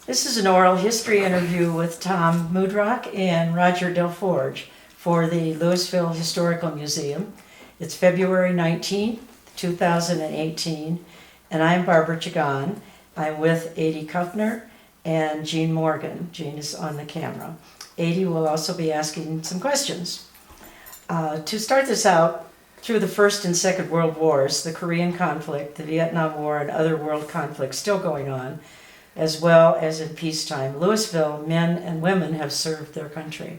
This is an oral history interview with Tom Mudrock and Roger Delforge for the Louisville Historical Museum. It's February 19th, 2018, and I'm Barbara Chagan. I'm with Adie Kuffner and Jean Morgan. Jean is on the camera. Adie will also be asking some questions. To start this out, through the First and Second World Wars, the Korean conflict, the Vietnam War, and other world conflicts still going on, as well as in peacetime, Louisville men and women have served their country.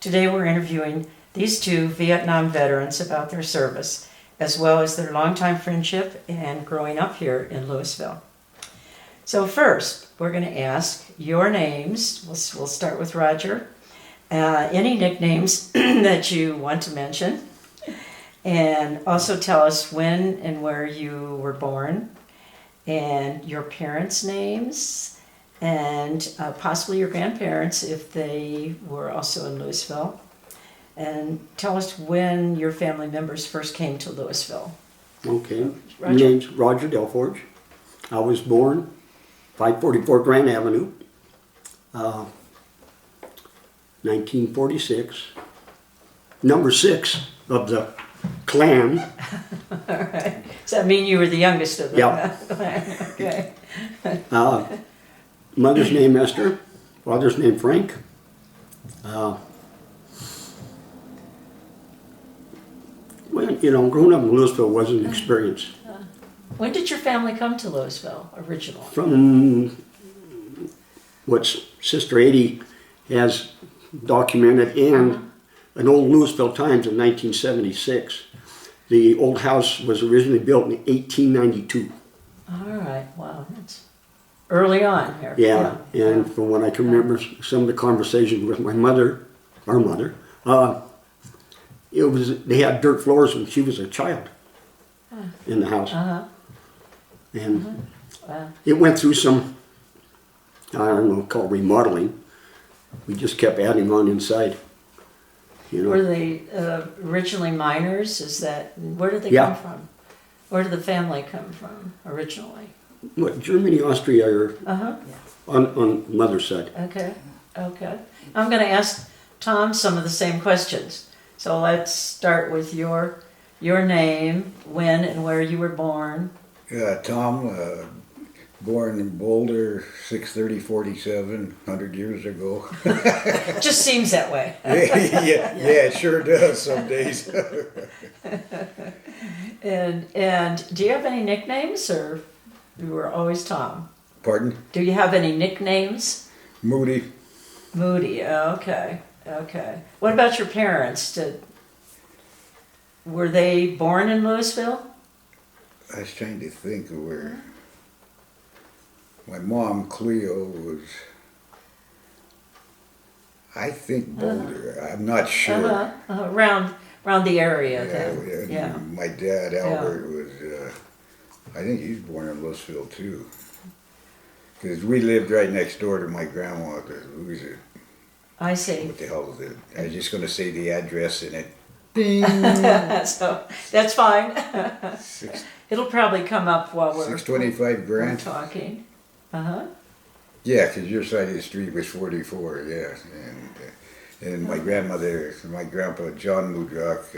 Today we're interviewing these two Vietnam veterans about their service, as well as their longtime friendship and growing up here in Louisville. So first, we're going to ask your names. We'll start with Roger. Any nicknames that you want to mention, and also tell us when and where you were born, and your parents' names, and possibly your grandparents if they were also in Louisville. And tell us when your family members first came to Louisville. Okay. Roger? My name's Roger Delforge. I was born 544 Grand Avenue, 1946. Number 6 of the clan. All right. Does that mean you were the youngest of them? Yeah. Okay. Mother's name Esther, father's name Frank. Well, growing up in Louisville was an experience. When did your family come to Louisville originally? From what Sister Adie has documented and an old Louisville Times in 1976. The old house was originally built in 1892. All right. Wow. That's early on here. Yeah, and from what I can remember, some of the conversations with my mother, our mother, they had dirt floors when she was a child in the house. And it went through some, I don't know, called remodeling. We just kept adding on inside. Were they originally miners? Where did they Yeah. come from? Where did the family come from originally? What, Germany, Austria, or on mother's side. Okay. I'm going to ask Tom some of the same questions. So let's start with your name, when and where you were born. Tom, born in Boulder, 6/30/47, 100 years ago. Just seems that way. yeah, it sure does some days. And do you have any nicknames, or you were always Tom? Pardon? Do you have any nicknames? Moody. Moody. Okay. What about your parents? Were they born in Louisville? I was trying to think of where. My mom, Cleo, was, I think, Boulder. I'm not sure. Around the area then. Yeah. My dad, Albert, was, I think he was born in Louisville too. Because we lived right next door to my grandma. I see. What the hell is it? I was just going to say the address in it. So that's fine. It'll probably come up while we're 625 Grant. talking. Yeah, because your side of the street was 44, yeah. And my grandmother, my grandpa, John Mudrock,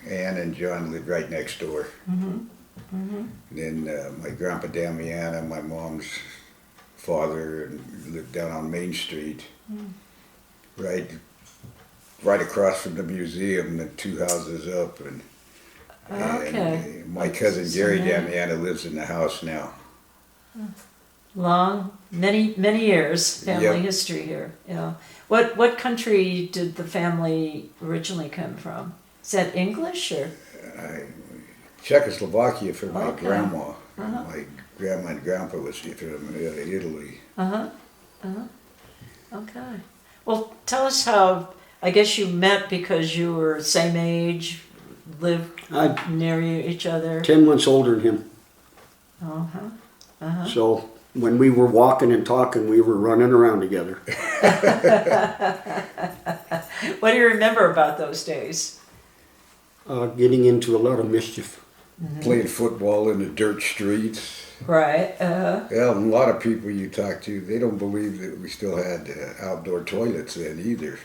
Ann and John lived right next door. Then my grandpa Damiana, my mom's father, lived down on Main Street, right across from the museum, the 2 houses up. And my cousin Gary Damiana lives in the house now. Long, many years, family history here. Yeah. What country did the family originally come from? Is that English or? Czechoslovakia for my grandma. My grandma and grandpa was from Italy. Okay. Well, tell us how. I guess you met because you were same age, lived near each other. 10 months older than him. So when we were walking and talking, we were running around together. What do you remember about those days? Getting into a lot of mischief. playing football in the dirt streets. Right. Well, a lot of people you talk to, they don't believe that we still had outdoor toilets then either.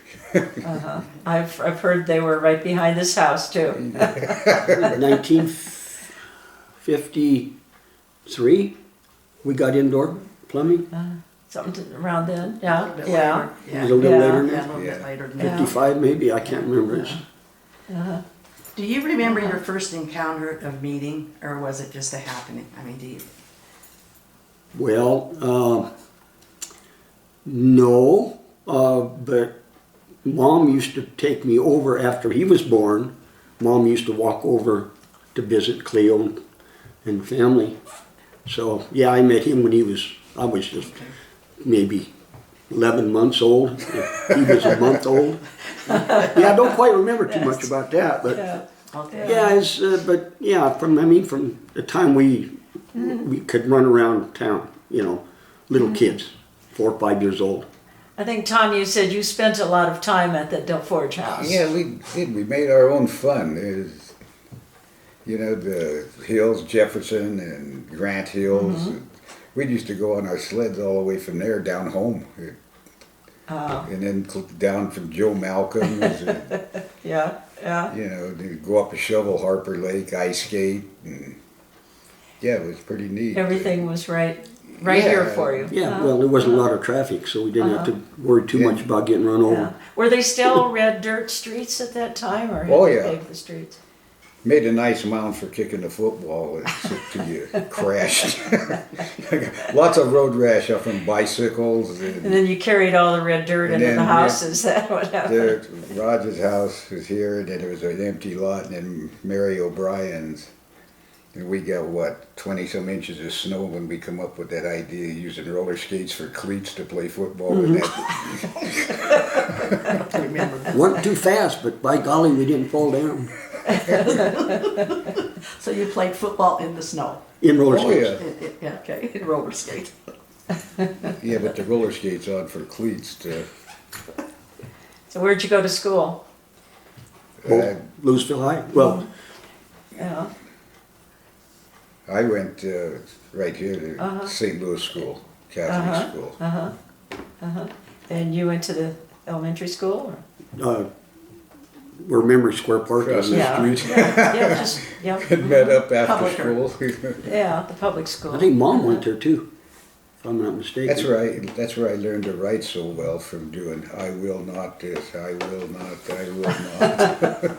I've heard they were right behind this house too. 1953, we got indoor plumbing. Something around then. Yeah. A little bit Yeah. later. It was a little Yeah. later than Yeah, a that. little bit Yeah. later than Yeah. that. 55 maybe, I can't remember. Do you remember your first encounter of meeting, or was it just a happening? I mean, do you? Well, no, but Mom used to take me over after he was born. Mom used to walk over to visit Cleo and family. So, yeah, I met him when I was just maybe 11 months old. He was a month old. Yeah, I don't quite remember too much about that, but Yeah. Okay. yeah, but yeah, from the time we could run around town, little kids, 4 or 5 years old. I think, Tom, you said you spent a lot of time at the Delforge house. Yeah, we did. We made our own fun. There's, the hills, Jefferson and Grant Hills. We used to go on our sleds all the way from there down home. And then down from Joe Malcolm's. And, Yeah. Yeah. they'd go up a shovel, Harper Lake, ice skate. And, yeah, it was pretty neat. Everything was right Yeah. here for you. Yeah, well, there wasn't a lot of traffic, so we didn't have to worry too much about getting run over. Yeah. Were they still red dirt streets at that time, or had Oh, they yeah. paved the streets? Made a nice mound for kicking the football until you crashed. Lots of road rash up on bicycles. And then you carried all the red dirt And into the then, house. Is that what happened? Roger's house was here, and then there was an empty lot, and then Mary O'Brien's. And we got, 20-some inches of snow when we come up with that idea of using roller skates for cleats to play football with that. I remember that. Weren't too fast, but by golly, we didn't fall down So you played football in the snow? in roller Oh, skates. yeah. Yeah, okay, in roller skates. Yeah, but the roller skates on for cleats to... So where'd you go to school? Louisville High. Well, Yeah. I went right here to St. Louis School, Catholic school. And you went to the elementary school? Or? we're Memory Square Park. Across the Yeah. street. Yeah. And met up after Public school. Yeah, the public school. I think Mom went there too, if I'm not mistaken. That's right. That's where I learned to write so well, from doing I will not this, I will not, I will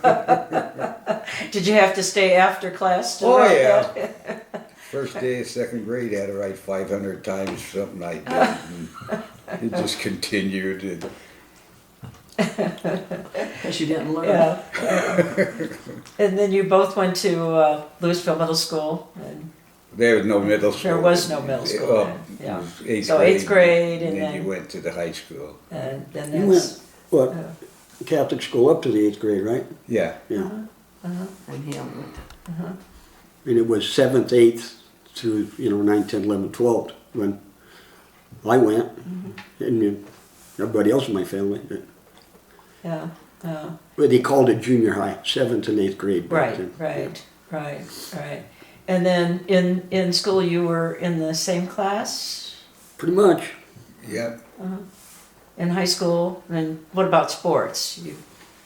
not. Did you have to stay after class to Oh, write yeah. that? First day of second grade, I had to write 500 times something I did. And it just continued. Because you didn't learn. Yeah. And then you both went to Louisville Middle School, and There was no middle school. there was no middle school Well, then. it Yeah. was eighth So grade, eighth grade, and and then then you went to the high school. and then You that's went, Catholic school up to the 8th grade, right? Yeah. Yeah. And he only went. And it was 7th, 8th through, 9, 10, 11, 12 when I went. And everybody else in my family. yeah. But they called it junior high, 7th and 8th grade. back then. Right. And then in school you were in the same class Pretty much. Yep. in high school. And what about sports? You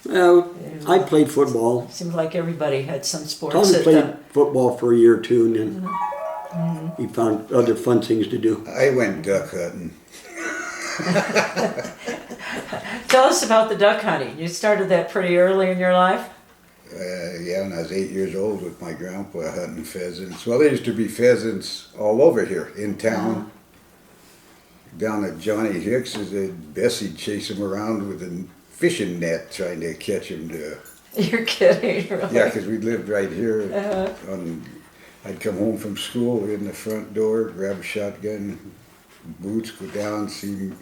Well, I played football. seemed like everybody had some sports. Tommy at played the- football for a year or two, and then he found other fun things to do. I went duck hunting. Tell us about the duck hunting. You started that pretty early in your life. Yeah, when I was 8 years old with my grandpa hunting pheasants. Well, there used to be pheasants all over here in town. Down at Johnny Hicks's, Bessie'd chase them around with a fishing net trying to catch them to... You're kidding, really? Yeah, because we lived right here. I'd come home from school in the front door, grab a shotgun, boots, go down, see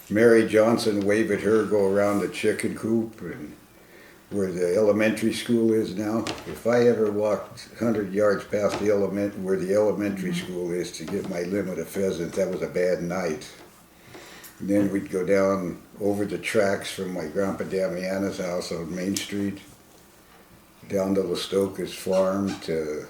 Mary Johnson wave at her, go around the chicken coop, and where the elementary school is now. If I ever walked 100 yards past the where the elementary school is to get my limit of pheasants, that was a bad night. And then we'd go down over the tracks from my grandpa Damiana's house on Main Street, down to Lastoka's farm to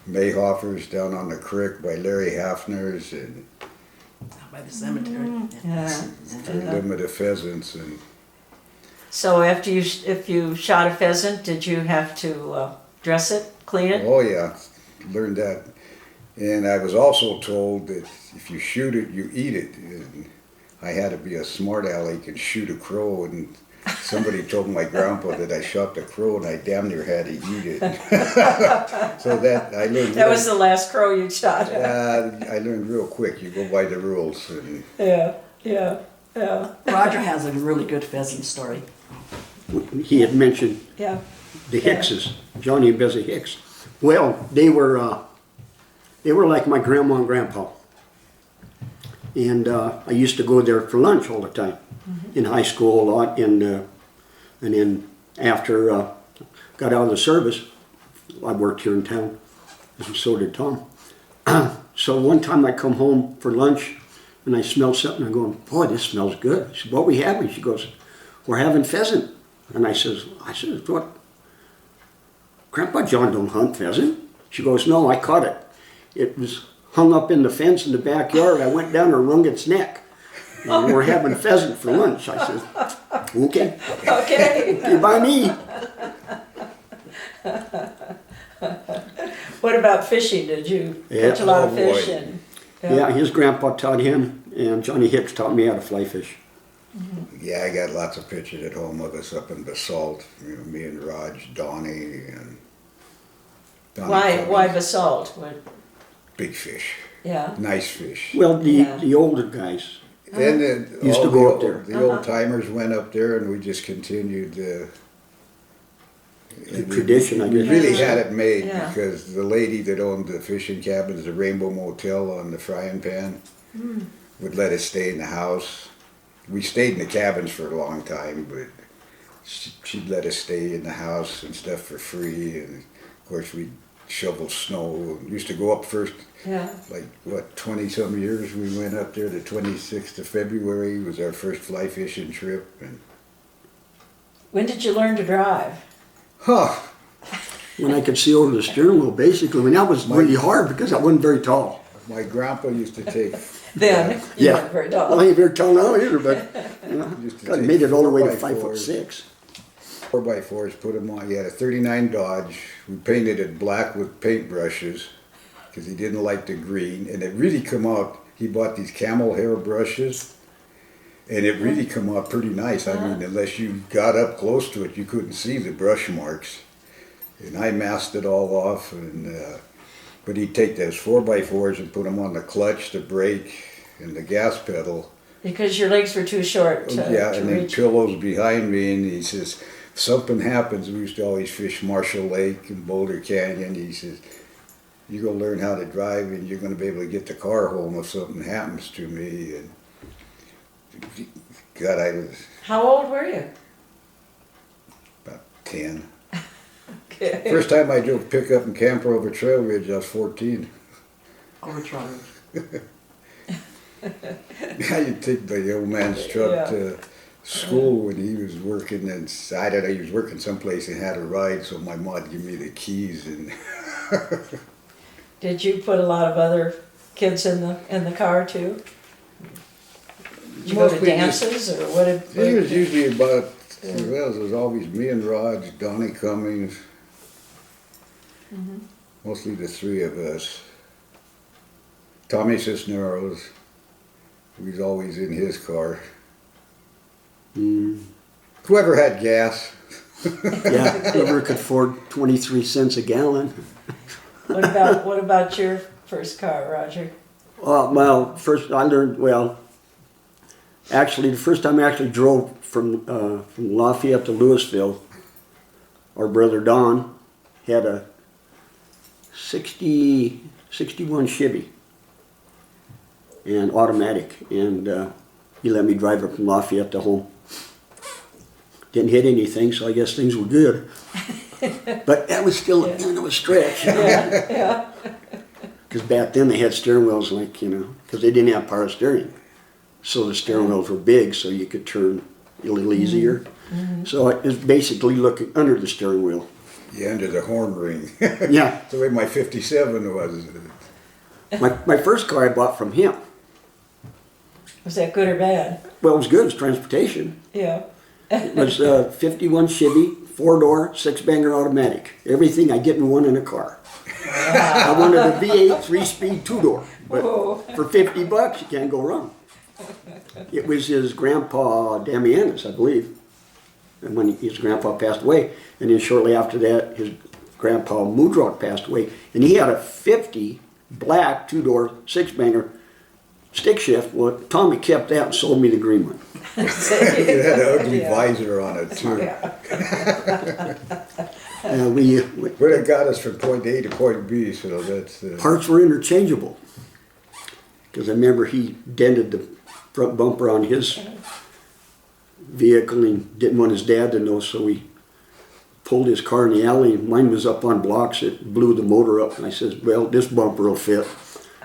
Mayhoffers down on the creek by Larry Hafner's, and Out by the cemetery. Yeah. for limited pheasants. And So after if you shot a pheasant, did you have to dress it, clean it? oh yeah, learned that. And I was also told that if you shoot it, you eat it. And I had to be a smart aleck and shoot a crow. And somebody told my grandpa that I shot the crow and I damn near had to eat it. So that I learned. That was the last crow you shot. I learned real quick. You go by the rules. And Yeah. Roger has a really good pheasant story. He had mentioned Yeah. the Hickses, Johnny and Bessie Hicks. Well, they were like my grandma and grandpa. And I used to go there for lunch all the time. In high school a lot, and then after got out of the service, I worked here in town, and so did Tom. So one time I come home for lunch, and I smelled something. I'm going, boy, this smells good. I said, what we having? She goes, we're having pheasant. And I says, what? Grandpa John don't hunt pheasant. She goes, no, I caught it. It was hung up in the fence in the backyard. I went down and wrung its neck. And we're having pheasant for lunch. I said, okay. Okay. Okay, by me. What about fishing? Did you Yeah. catch a lot of Oh, boy. fish? And, Yeah, his grandpa taught him, and Johnny Hicks taught me how to fly fish. yeah, I got lots of pictures at home of us up in Basalt. You know, me and Raj, Donnie, and Donnie Why Cummings. basalt? What, Big fish, yeah. nice fish. Well, Yeah. the older guys. And then Used to all go the up old- there. The old timers went up there, and we just continued The and we- tradition, I We guess. really had it made Yeah. because the lady that owned the fishing cabins, the Rainbow Motel on the Frying Pan, would let us stay in the house. We stayed in the cabins for a long time, but she'd let us stay in the house and stuff for free. And of course, we'd shovel snow. We used to go up first, Yeah. like, what, 20-some years we went up there. The 26th of February was our first fly fishing trip. And When did you learn to drive? When I could see over the steering wheel, basically. I mean, that was really hard because I wasn't very tall. My grandpa used to take... Then you Yeah. weren't very Well, I tall. ain't very tall now either, but you know, Used to God take made it all the way to 4x4s. 5'6". 4x4s, put them on. He had a 39 Dodge. We painted it black with paintbrushes because he didn't like the green. And it really come out, he bought these camel hair brushes and it really come out pretty nice. I mean, unless you got up close to it, you couldn't see the brush marks. And I masked it all off. And but he'd take those 4x4s and put them on the clutch, the brake, and the gas pedal. Because your legs were too short to, Yeah, to and then reach. pillows behind me, and he says, if something happens, we used to always fish Marshall Lake and Boulder Canyon. He says, you're going to learn how to drive, and you're going to be able to get the car home if something happens to me. And God, I was How old were you? about 10. Okay. First time I drove pickup and camper over Trail Ridge, I was 14. Overtron. Yeah, you'd take the old man's truck Yeah. to school when he was working, and I don't know, he was working someplace and had a ride, so my mom would give me the keys. And Did you put a lot of other kids in the car too? Did you go to Mostly just- dances or what did? It was usually about, well, it was always me and Raj, Donnie Cummings, mostly the three of us. Tommy Cisneros, he was always in his car. Whoever had gas. Yeah, whoever could afford 23 cents a gallon. What about your first car, Roger? Well, first I learned, actually the first time I actually drove from Lafayette to Louisville, our brother Don had a 61 Chevy and automatic, and he let me drive it from Lafayette to home. Didn't hit anything, so I guess things were good. But that was still a stretch. Yeah. Because back then they had steering wheels like, because they didn't have power steering. So the steering wheels were big, so you could turn a little easier. So it was basically looking under the steering wheel. Yeah, under the horn ring. Yeah, The way my 57 was. my first car I bought from him. Was that good or bad? Well, it was good. It was transportation. Yeah. It was 51 Chevy, 4-door, 6-banger automatic. Everything I get in one in a car. I wanted a V8 3-speed 2-door, but Whoa. for $50 you can't go wrong. It was his grandpa Damianis, I believe, and when his grandpa passed away, and then shortly after that his grandpa Mudrock passed away, and he had a 50 black 2-door 6-banger stick shift. Well, Tommy kept that and sold me the green one. It had an ugly Yeah. visor on it too. We But it got us from point A to point B, so that's. parts were interchangeable, because I remember he dented the front bumper on his vehicle and didn't want his dad to know, so we pulled his car in the alley. Mine was up on blocks. It blew the motor up, and I says, well, this bumper will fit.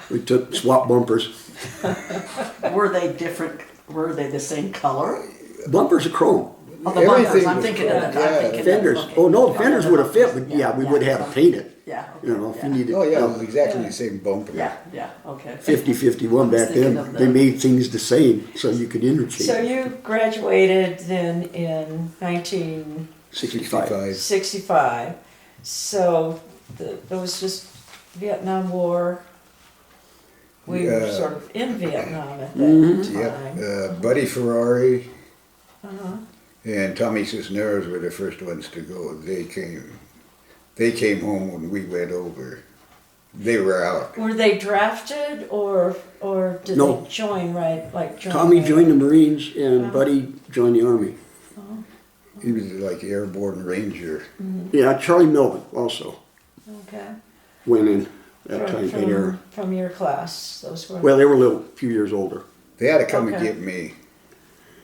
We swap bumpers. Were they different? Were they the same color? Bumpers are chrome. Oh, the bumpers. Everything I'm was thinking of chrome, the. I'm yeah. thinking of Fenders. okay. Oh no, fenders would have fit, but yeah, we would have had to paint it. Yeah. You know, if you yeah. needed. Oh yeah, it was exactly the same bumper. Yeah. Yeah. Okay. 50-51 back thinking then, of the- they made things the same, so you could interchange. So you graduated then in 1965. 65. So it was just Vietnam War. We were Yeah. sort of in Vietnam at that Mhm. time. Yep. Buddy Ferrari Uh-huh. and Tommy Cisneros were the first ones to go. They came home when we went over. They were out. Were they drafted or did No. they join right like join Tommy right? joined the Marines and Uh-huh. Buddy joined the Army. He was like airborne ranger. Yeah, Charlie Melvin also Okay. went in that time, that era. From your class, those were. Well, they were a few years older. They had to come and Okay. get me.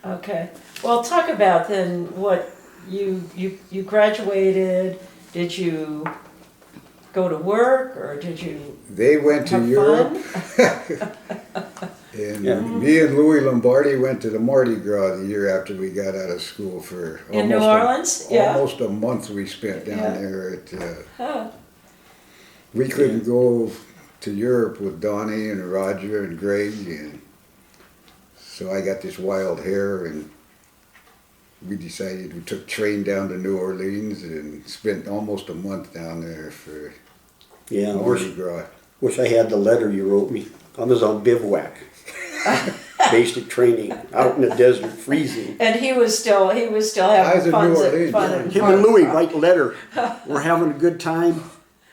Okay. Well, talk about then what you graduated. Did you go to work or did you They went to have Europe, fun? and Yeah. me and Louis Lombardi went to the Mardi Gras the year after we got out of school for In New Orleans? Yeah. Almost a month we spent down Yeah. there. Oh, We couldn't go to Europe with Donnie and Roger and Greg, and so I got this wild hair, and we decided we took train down to New Orleans and spent almost a month down there for Yeah, Mardi Gras. wish I had the letter you wrote me. I was on bivouac, basic training, out in the desert, freezing. and he was still I was having in fun. New Orleans, fun yeah. at Him Mardi and Louis Gras. write a letter. We're having a good time.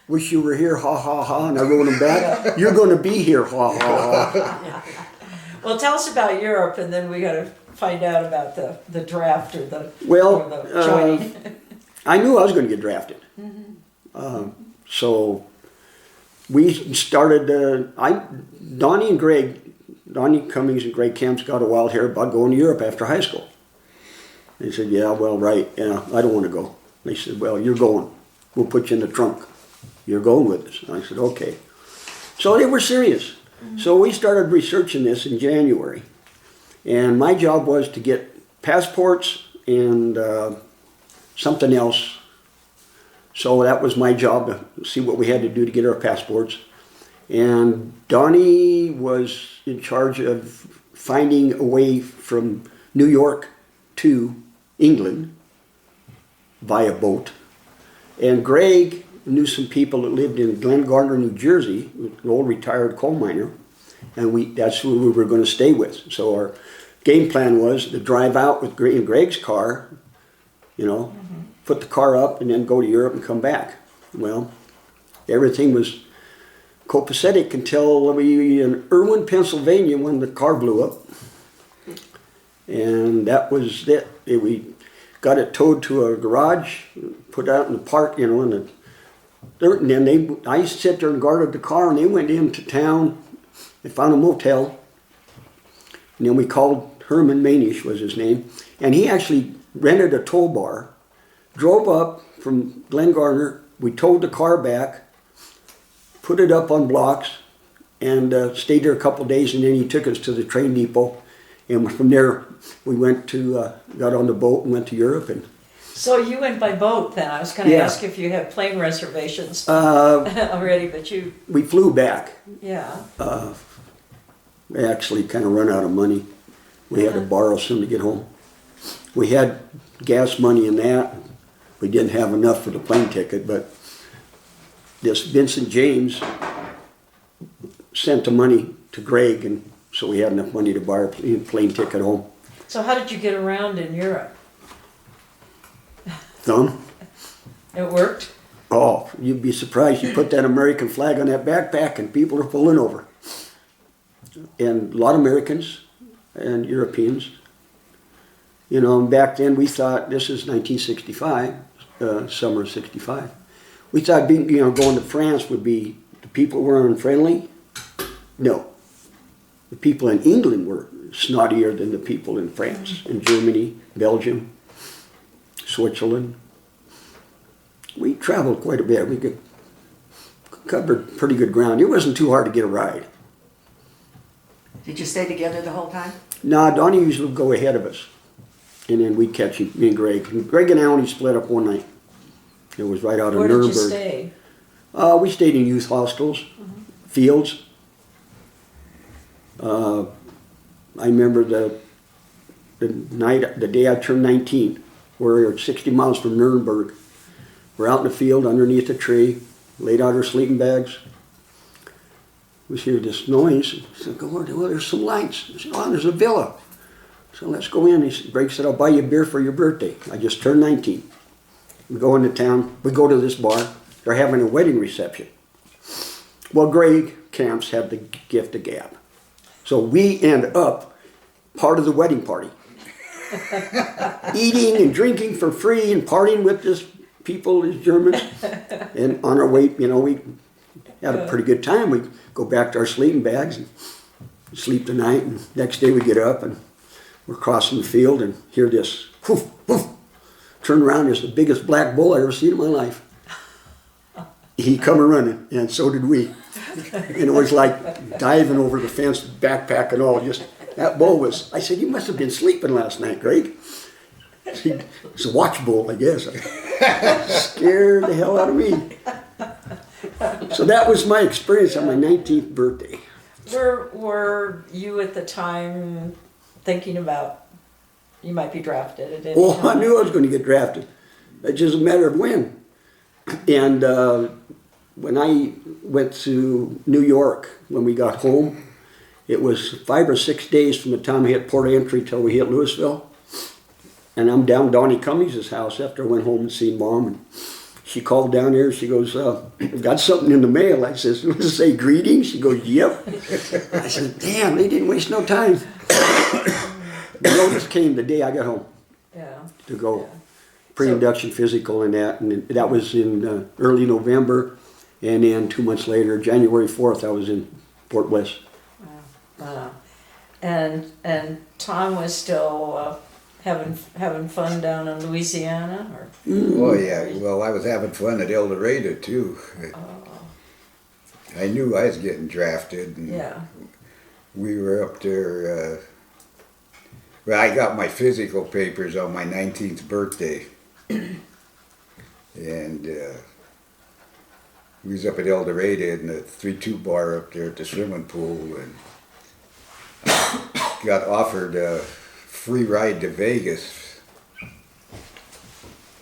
Wish you were here, ha ha ha. And I wrote him back. You're going to be here, ha ha ha. Well, tell us about Europe, and then we got to find out about the draft or the Well, or the joining. I knew I was going to get drafted. So we started, Donnie and Greg, Donnie Cummings and Greg Kemps got a wild hair about going to Europe after high school. They said, yeah, well, right, yeah, I don't want to go. They said, well, you're going. We'll put you in the trunk. You're going with us. And I said, okay. So they were serious. So we started researching this in January. And my job was to get passports and something else. So that was my job, to see what we had to do to get our passports. And Donnie was in charge of finding a way from New York to England via boat. And Greg knew some people that lived in Glen Gardner, New Jersey, an old retired coal miner, and that's who we were going to stay with. So our game plan was to drive out with Greg's car, you know, put the car up and then go to Europe and come back. Well, everything was copacetic until we in Irwin, Pennsylvania, when the car blew up. And that was it. We got it towed to a garage, put out in the park, you know, and then I sat there and guarded the car, and they went into town. They found a motel, and then we called Herman Manish was his name, and he actually rented a tow bar, drove up from Glen Gardner. We towed the car back, put it up on blocks, and stayed there a couple of days, and then he took us to the train depot, and from there we went to got on the boat and went to Europe. And So you went by boat then? I was gonna Yeah. ask if you had plane reservations Uh, already, but you, we flew back. yeah. We actually kind of run out of money. We had to borrow some to get home. We had gas money in that. We didn't have enough for the plane ticket, but this Vincent James sent the money to Greg, and so we had enough money to buy a plane ticket home. So how did you get around in Europe? Thumb. It worked? Oh, you'd be surprised. You put that American flag on that backpack and people are pulling over. And a lot of Americans and Europeans. You know, and back then we thought, this is 1965, summer of 65. We thought being, you know, going to France would be, the people were unfriendly. No. The people in England were snottier than the people in France, in Germany, Belgium, Switzerland. We traveled quite a bit. We covered pretty good ground. It wasn't too hard to get a ride. Did you stay together the whole time? Nah, Donnie usually would go ahead of us. And then we'd catch him, me and Greg. And Greg and I only split up one night. It was right out of Where Nuremberg. did you stay? We stayed in youth hostels, fields. I remember the day I turned 19. We're 60 miles from Nuremberg. We're out in the field underneath a tree, laid out our sleeping bags. We hear this noise. I said, well, there's some lights. I said, oh, there's a villa. So let's go in. Greg said, I'll buy you a beer for your birthday. I just turned 19. We go into town. We go to this bar. They're having a wedding reception. Well, Greg Camps had the gift of gab. So we end up part of the wedding party. Eating and drinking for free and partying with this people, these Germans. And on our way, you know, we had a pretty good time. We go back to our sleeping bags and sleep the night. And next day we get up and we're crossing the field and hear this whoof, whoof. Turn around, there's the biggest black bull I ever seen in my life. He come running, and so did we. And it was like diving over the fence, backpack and all. Just that bull was. I said, "You must have been sleeping last night, Greg." It's a watch bull, I guess. Scared the hell out of me. So that was my experience on my 19th birthday. Were you at the time thinking about you might be drafted at any Oh, time? I knew I was going to get drafted. It's just a matter of when. And when I went to New York, when we got home, it was 5 or 6 days from the time we hit Port Entry till we hit Louisville. And I'm down Donnie Cummings' house after I went home and seen Mom. And she called down there. She goes, got something in the mail. I says, does it say greetings? She goes, yep. I said, damn, they didn't waste no time. The notice came the day I got home Yeah. to go. Yeah. Pre-induction physical and that was in early November, and then 2 months later, January 4th, I was in Fort West. Wow. And Tom was still having fun down in Louisiana, or Oh yeah, well I was having fun at El Dorado too. I knew I was getting drafted, and yeah. we were up there. Well, I got my physical papers on my 19th birthday, and we was up at El Dorado in the 3-2 bar up there at the swimming pool, and got offered a free ride to Vegas.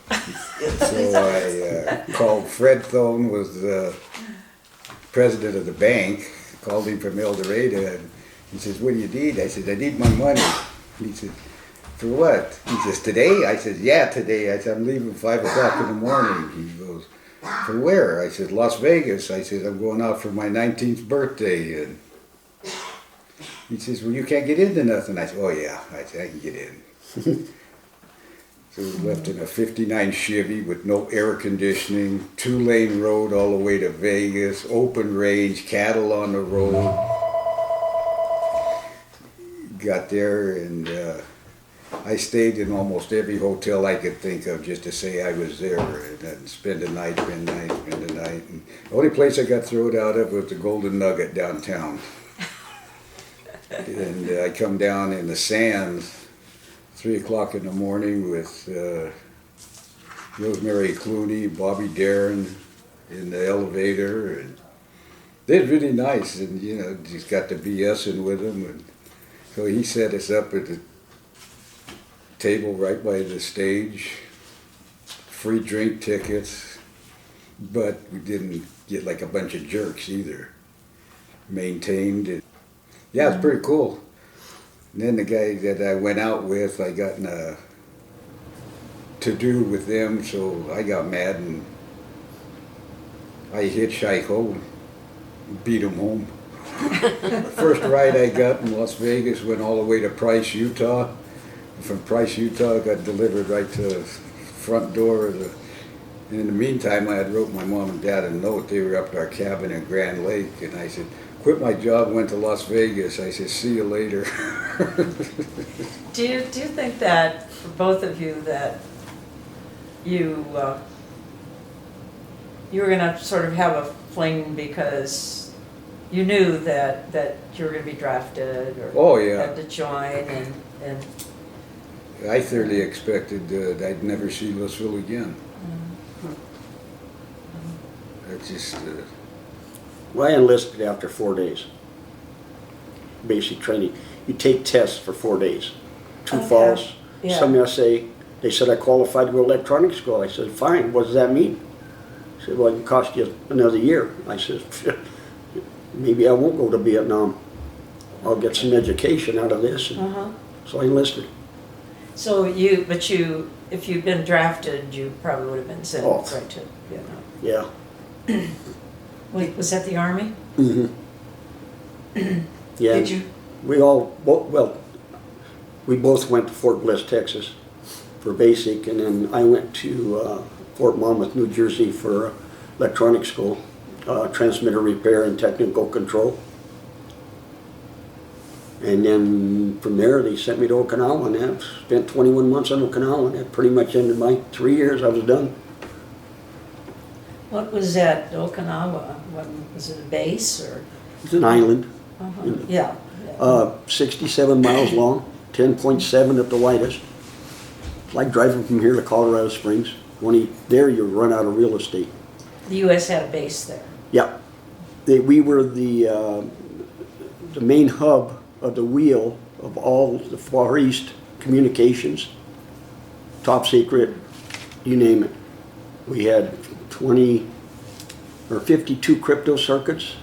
So I called Fred Thone, was the president of the bank, called him from El Dorado, and he says, what do you need? I said, I need my money. He said, for what? He says, today? I said, yeah, today. I said, I'm leaving 5 o'clock in the morning. He goes, for where? I said, Las Vegas. I said, I'm going out for my 19th birthday. And he says, well, you can't get into nothing. I said, oh yeah. I said, I can get in. So we left in a 59 Chevy with no air conditioning, 2-lane road all the way to Vegas, open range, cattle on the road. Got there, and I stayed in almost every hotel I could think of just to say I was there, and then spend the night. And the only place I got thrown out of was the Golden Nugget downtown. And I come down in the sands, 3 o'clock in the morning with Rosemary Clooney, Bobby Darin in the elevator, and they're really nice. And you know, just got to BSing with them, and so he set us up at the table right by the stage, free drink tickets, but we didn't get like a bunch of jerks either. Maintained it. Yeah, it's pretty cool. And then the guy that I went out with, I got in a to-do with them, so I got mad and I hitchhiked home, beat him home. First ride I got in Las Vegas went all the way to Price, Utah. From Price, Utah, I got delivered right to the front door of the. And in the meantime, I had wrote my mom and dad a note. They were up at our cabin in Grand Lake, and I said, quit my job, went to Las Vegas. I said, see you later. Do you think that, for both of you, that you were going to sort of have a fling because you knew that you were going to be drafted or Oh, yeah. had to join and I thoroughly expected that I'd never see Louisville again. That's just, Well, I enlisted after 4 days. Basic training. You take tests for 4 days. Two Okay. falls. Yeah. Some essay. They said I qualified to go to electronics school. I said, fine. What does that mean? They said, well, it cost you another year. I said, maybe I won't go to Vietnam. I'll get some education out of this. And so I enlisted. so if you'd been drafted, you probably would have been sent Oh. right to Vietnam. Yeah. Wait, was that the Army? Mm-hmm. Yeah. Did you? We both went to Fort Bliss, Texas for basic, and then I went to Fort Monmouth, New Jersey for electronic school, transmitter repair and technical control. And then from there they sent me to Okinawa, and I spent 21 months on Okinawa, and that pretty much ended my 3 years. I was done. What was that, Okinawa? What, was it a base or? It's an island, Yeah. 67 miles long, 10.7 at the widest. It's like driving from here to Colorado Springs. There you run out of real estate. The U.S. had a base there. Yeah, we were the main hub of the wheel of all the Far East communications, top secret, you name it. We had 20 or 52 crypto circuits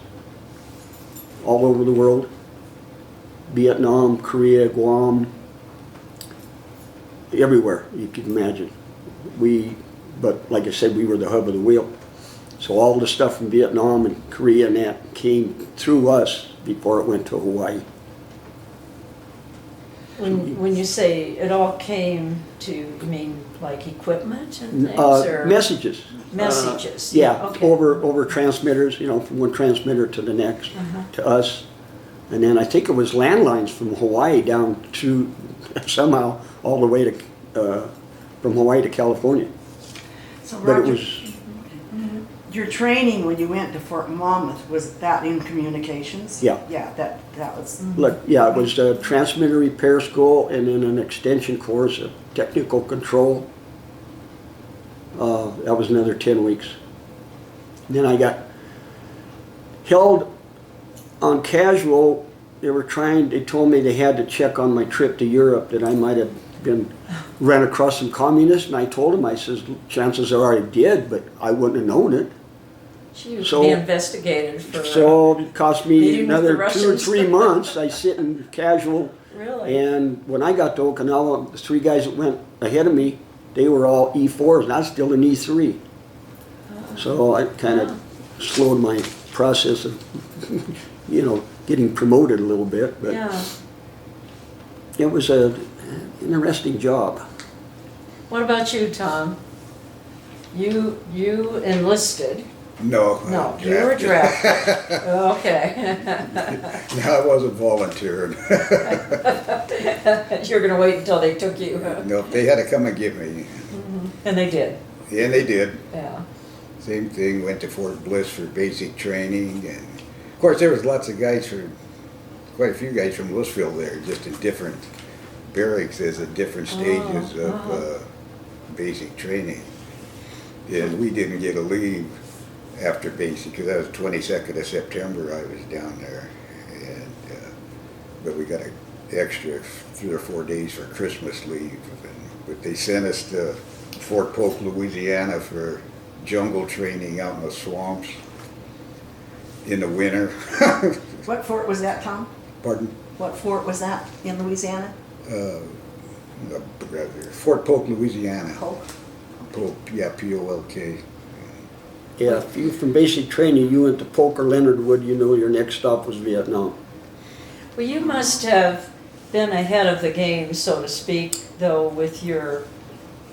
all over the world. Vietnam, Korea, Guam, everywhere you can imagine. But like I said, we were the hub of the wheel. So all the stuff from Vietnam and Korea and that came through us before it went to Hawaii. When you say it all came to, you mean like equipment and things, or? Messages. Messages. Yeah, Okay. over transmitters, from one transmitter to the next, to us. And then I think it was landlines from Hawaii down to, somehow, all the way to, from Hawaii to California. So But it Roger, was, your training when you went to Fort Monmouth, was that in communications? Yeah. Yeah, that was. it was a transmitter repair school and then an extension course of technical control. That was another 10 weeks. Then I got held on casual. They told me they had to check on my trip to Europe that I might have ran across some communists, and I told them, I says, chances are I did, but I wouldn't have known it. She used So- to be investigated for. So it cost me meeting with the another 2 or Russians. 3 months. I sit in casual. Really? And when I got to Okinawa, the 3 guys that went ahead of me, they were all E4s, and I was still an E3. So I kind of slowed my process of, getting promoted a little bit. But Yeah. it was an interesting job. What about you, Tom? You enlisted. no. No, you were drafted. Okay. No, I wasn't volunteering. You're gonna wait until they took you. No, they had to come and get me. And they did. And they did. Yeah. Same thing, went to Fort Bliss for basic training. And of course, there was lots of guys quite a few guys from Louisville there, just in different barracks as at different stages of basic training. And we didn't get a leave after basic, because that was 22nd of September I was down there. And, but we got an extra 3 or 4 days for Christmas leave. But they sent us to Fort Polk, Louisiana for jungle training out in the swamps in the winter. What fort was that, Tom? Pardon? What fort was that in Louisiana? Fort Polk, Louisiana. Polk. Polk, yeah, P-O-L-K. Yeah, if you from basic training, you went to Polk or Leonard Wood, you know your next stop was Vietnam. Well, you must have been ahead of the game, so to speak, though, with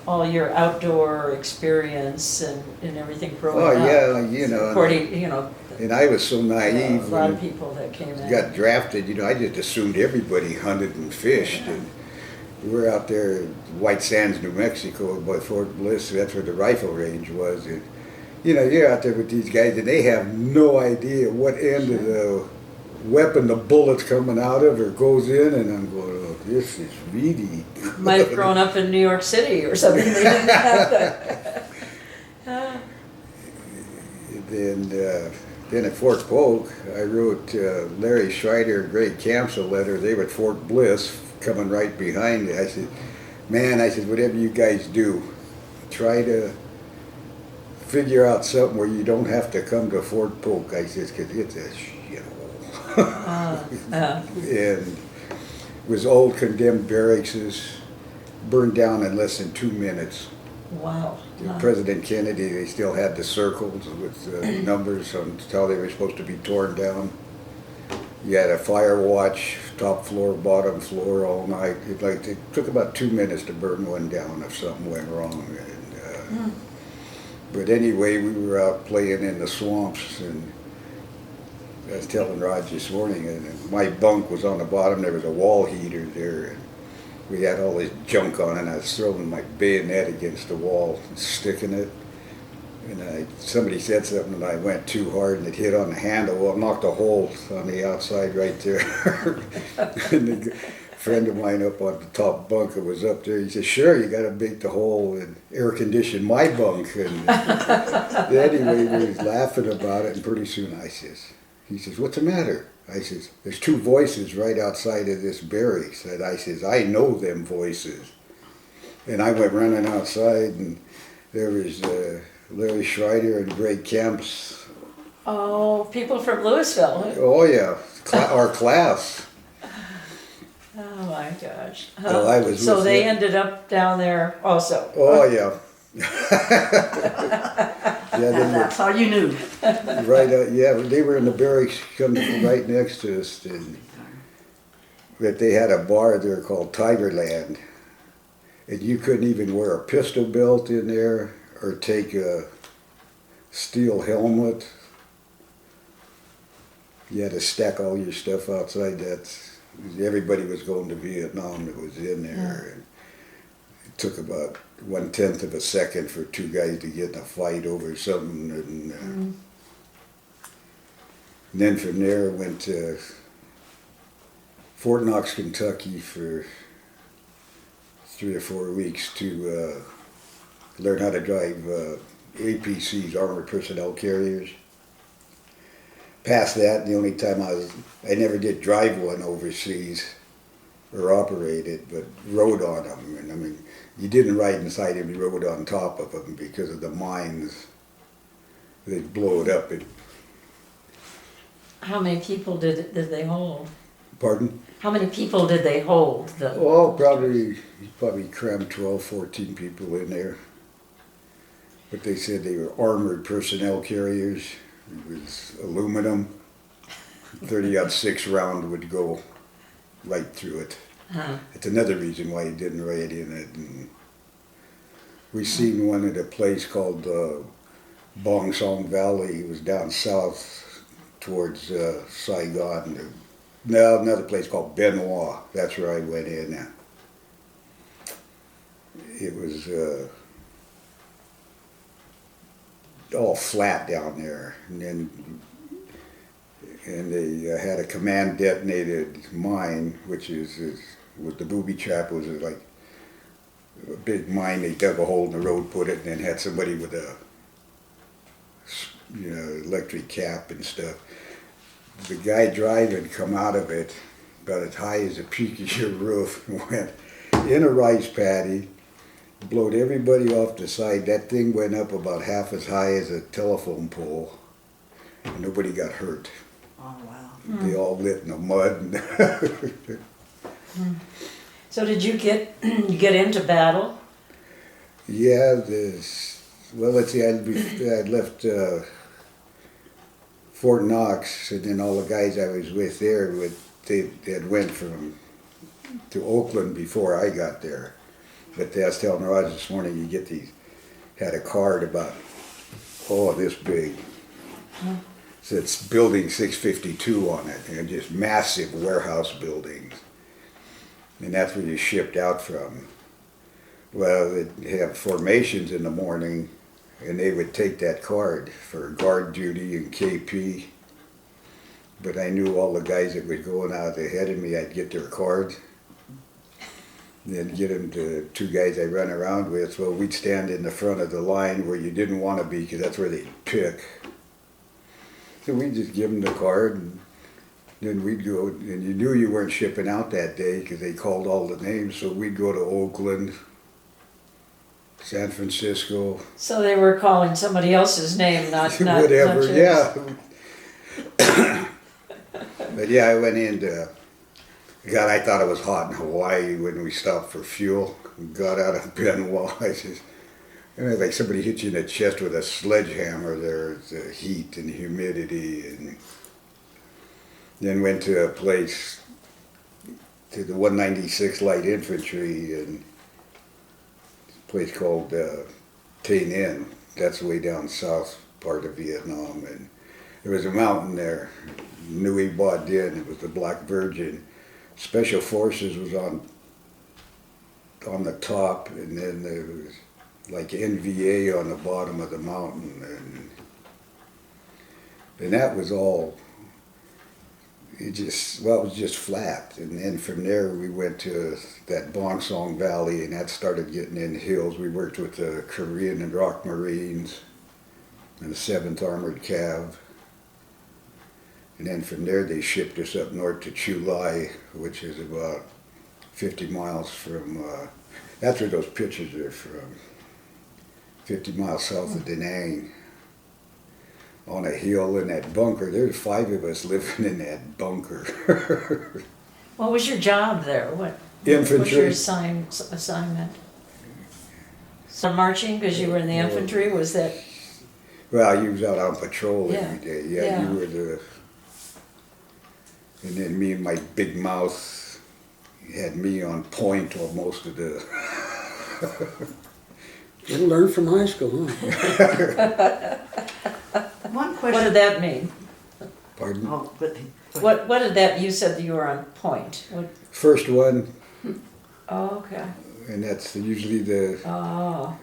all your outdoor experience and everything growing Oh, up. yeah, you know. According, you know, And I was so a naive lot when of people that came I in. got drafted, you know, I just assumed everybody hunted and fished. And we were out there in White Sands, New Mexico, by Fort Bliss, that's where the rifle range was. And, you know, you're out there with these guys and they have no idea what end of the weapon the bullet's coming out of or goes in, and I'm going, oh, this is really Might have grown up in New York City or something. They didn't have that. Then at Fort Polk, I wrote Larry Schreider and Greg Camps a letter. They were at Fort Bliss, coming right behind me. I said, man, I said, whatever you guys do, try to figure out something where you don't have to come to Fort Polk. I said, because it's a and it was old condemned barracks, burned down in less than 2 minutes. Wow. President Kennedy, they still had the circles with numbers on how they were supposed to be torn down. You had a fire watch, top floor, bottom floor all night. It took about 2 minutes to burn one down if something went wrong. And, but anyway, we were out playing in the swamps, and I was telling Raj this morning, and my bunk was on the bottom. There was a wall heater there, and we had all this junk on it, and I was throwing my bayonet against the wall, and sticking it. And somebody said something, and I went too hard, and it hit on the handle. Well, it knocked a hole on the outside right there. And a friend of mine up on the top bunk that was up there, he said, sure, you got to make the hole and air condition my bunk. And anyway, we was laughing about it, and pretty soon he says, what's the matter? I says, there's 2 voices right outside of this barracks. And I says, I know them voices. And I went running outside, and there was Larry Schreider and Greg Kemps. Oh, people from Louisville. Oh yeah, our class. Oh my gosh. Well, I was so with they them. ended up down there also. Oh yeah. Yeah, And that's how you knew. right. Yeah, they were in the barracks coming right next to us, and that they had a bar there called Tigerland, and you couldn't even wear a pistol belt in there or take a steel helmet. You had to stack all your stuff outside. Everybody was going to Vietnam that was in there. And it took about 1/10 of a second for 2 guys to get in a fight over something. And then from there I went to Fort Knox, Kentucky for 3 or 4 weeks to learn how to drive APCs, Armored Personnel Carriers. Past that, the only time I never did drive one overseas or operate it, but rode on them. And I mean, you didn't ride inside them, you rode on top of them because of the mines. They'd blow it up. How many people did they hold? Pardon? How many people did they hold? Oh, probably crammed 12, 14 people in there. But they said they were armored personnel carriers. It was aluminum. 30-06 round would go right through it. It's another reason why you didn't ride in it. And we seen one at a place called Bong Song Valley. It was down south towards Saigon. No, another place called Benoit. That's where I went in. It was all flat down there, and they had a command detonated mine, which was the booby trap. Was like a big mine. They dug a hole in the road, put it, and then had somebody with a electric cap and stuff. The guy driving come out of it about as high as the peak of your roof, went in a rice paddy, blowed everybody off the side. That thing went up about half as high as a telephone pole. And nobody got hurt. Oh, wow. They all lit in the mud. So did you get into battle? Yeah, well, let's see, I'd left Fort Knox, and then all the guys I was with there, they had went to Oakland before I got there. But I was telling Raj this morning, you get had a card about, this big. So it's building 652 on it, and just massive warehouse buildings. And that's where you shipped out from. Well, they'd have formations in the morning, and they would take that card for guard duty and KP. But I knew all the guys that were going out ahead of me, I'd get their cards. Then get them to two guys I run around with. Well, we'd stand in the front of the line where you didn't want to be, because that's where they'd pick. So we'd just give them the card, and then we'd go, and you knew you weren't shipping out that day because they called all the names, so we'd go to Oakland, San Francisco. So they were calling somebody else's name, not whatever, not yours. yeah. But yeah, I went into, God, I thought it was hot in Hawaii when we stopped for fuel. Got out of Benoit, it's like somebody hit you in the chest with a sledgehammer. There's the heat and humidity, and then went to a place, to the 196 Light Infantry, and a place called Tay Ninh. That's way down south part of Vietnam, and there was a mountain there, Nui Ba Dinh. It was the Black Virgin. Special Forces was on the top, and then there was like NVA on the bottom of the mountain, and that was all, it was just flat. And then from there we went to that Bong Song Valley, and that started getting in the hills. We worked with the Korean and Rock Marines and the 7th Armored Cav. And then from there they shipped us up north to Chu Lai, which is about 50 miles from, that's where those pictures are from. 50 miles south of Da Nang, on a hill in that bunker. There's 5 of us living in that bunker. What was your job there? What Infantry. was your assignment? So marching, because you were in the infantry, was that? Well, you was out on patrol Yeah. every day. Yeah, you were and then me and my big mouth had me on point on most of the. Didn't learn from high school, huh? One What question. did that mean? Pardon? Oh, but, What did that? You said that you were on point. What? First one, Oh, okay. and that's usually the Oh,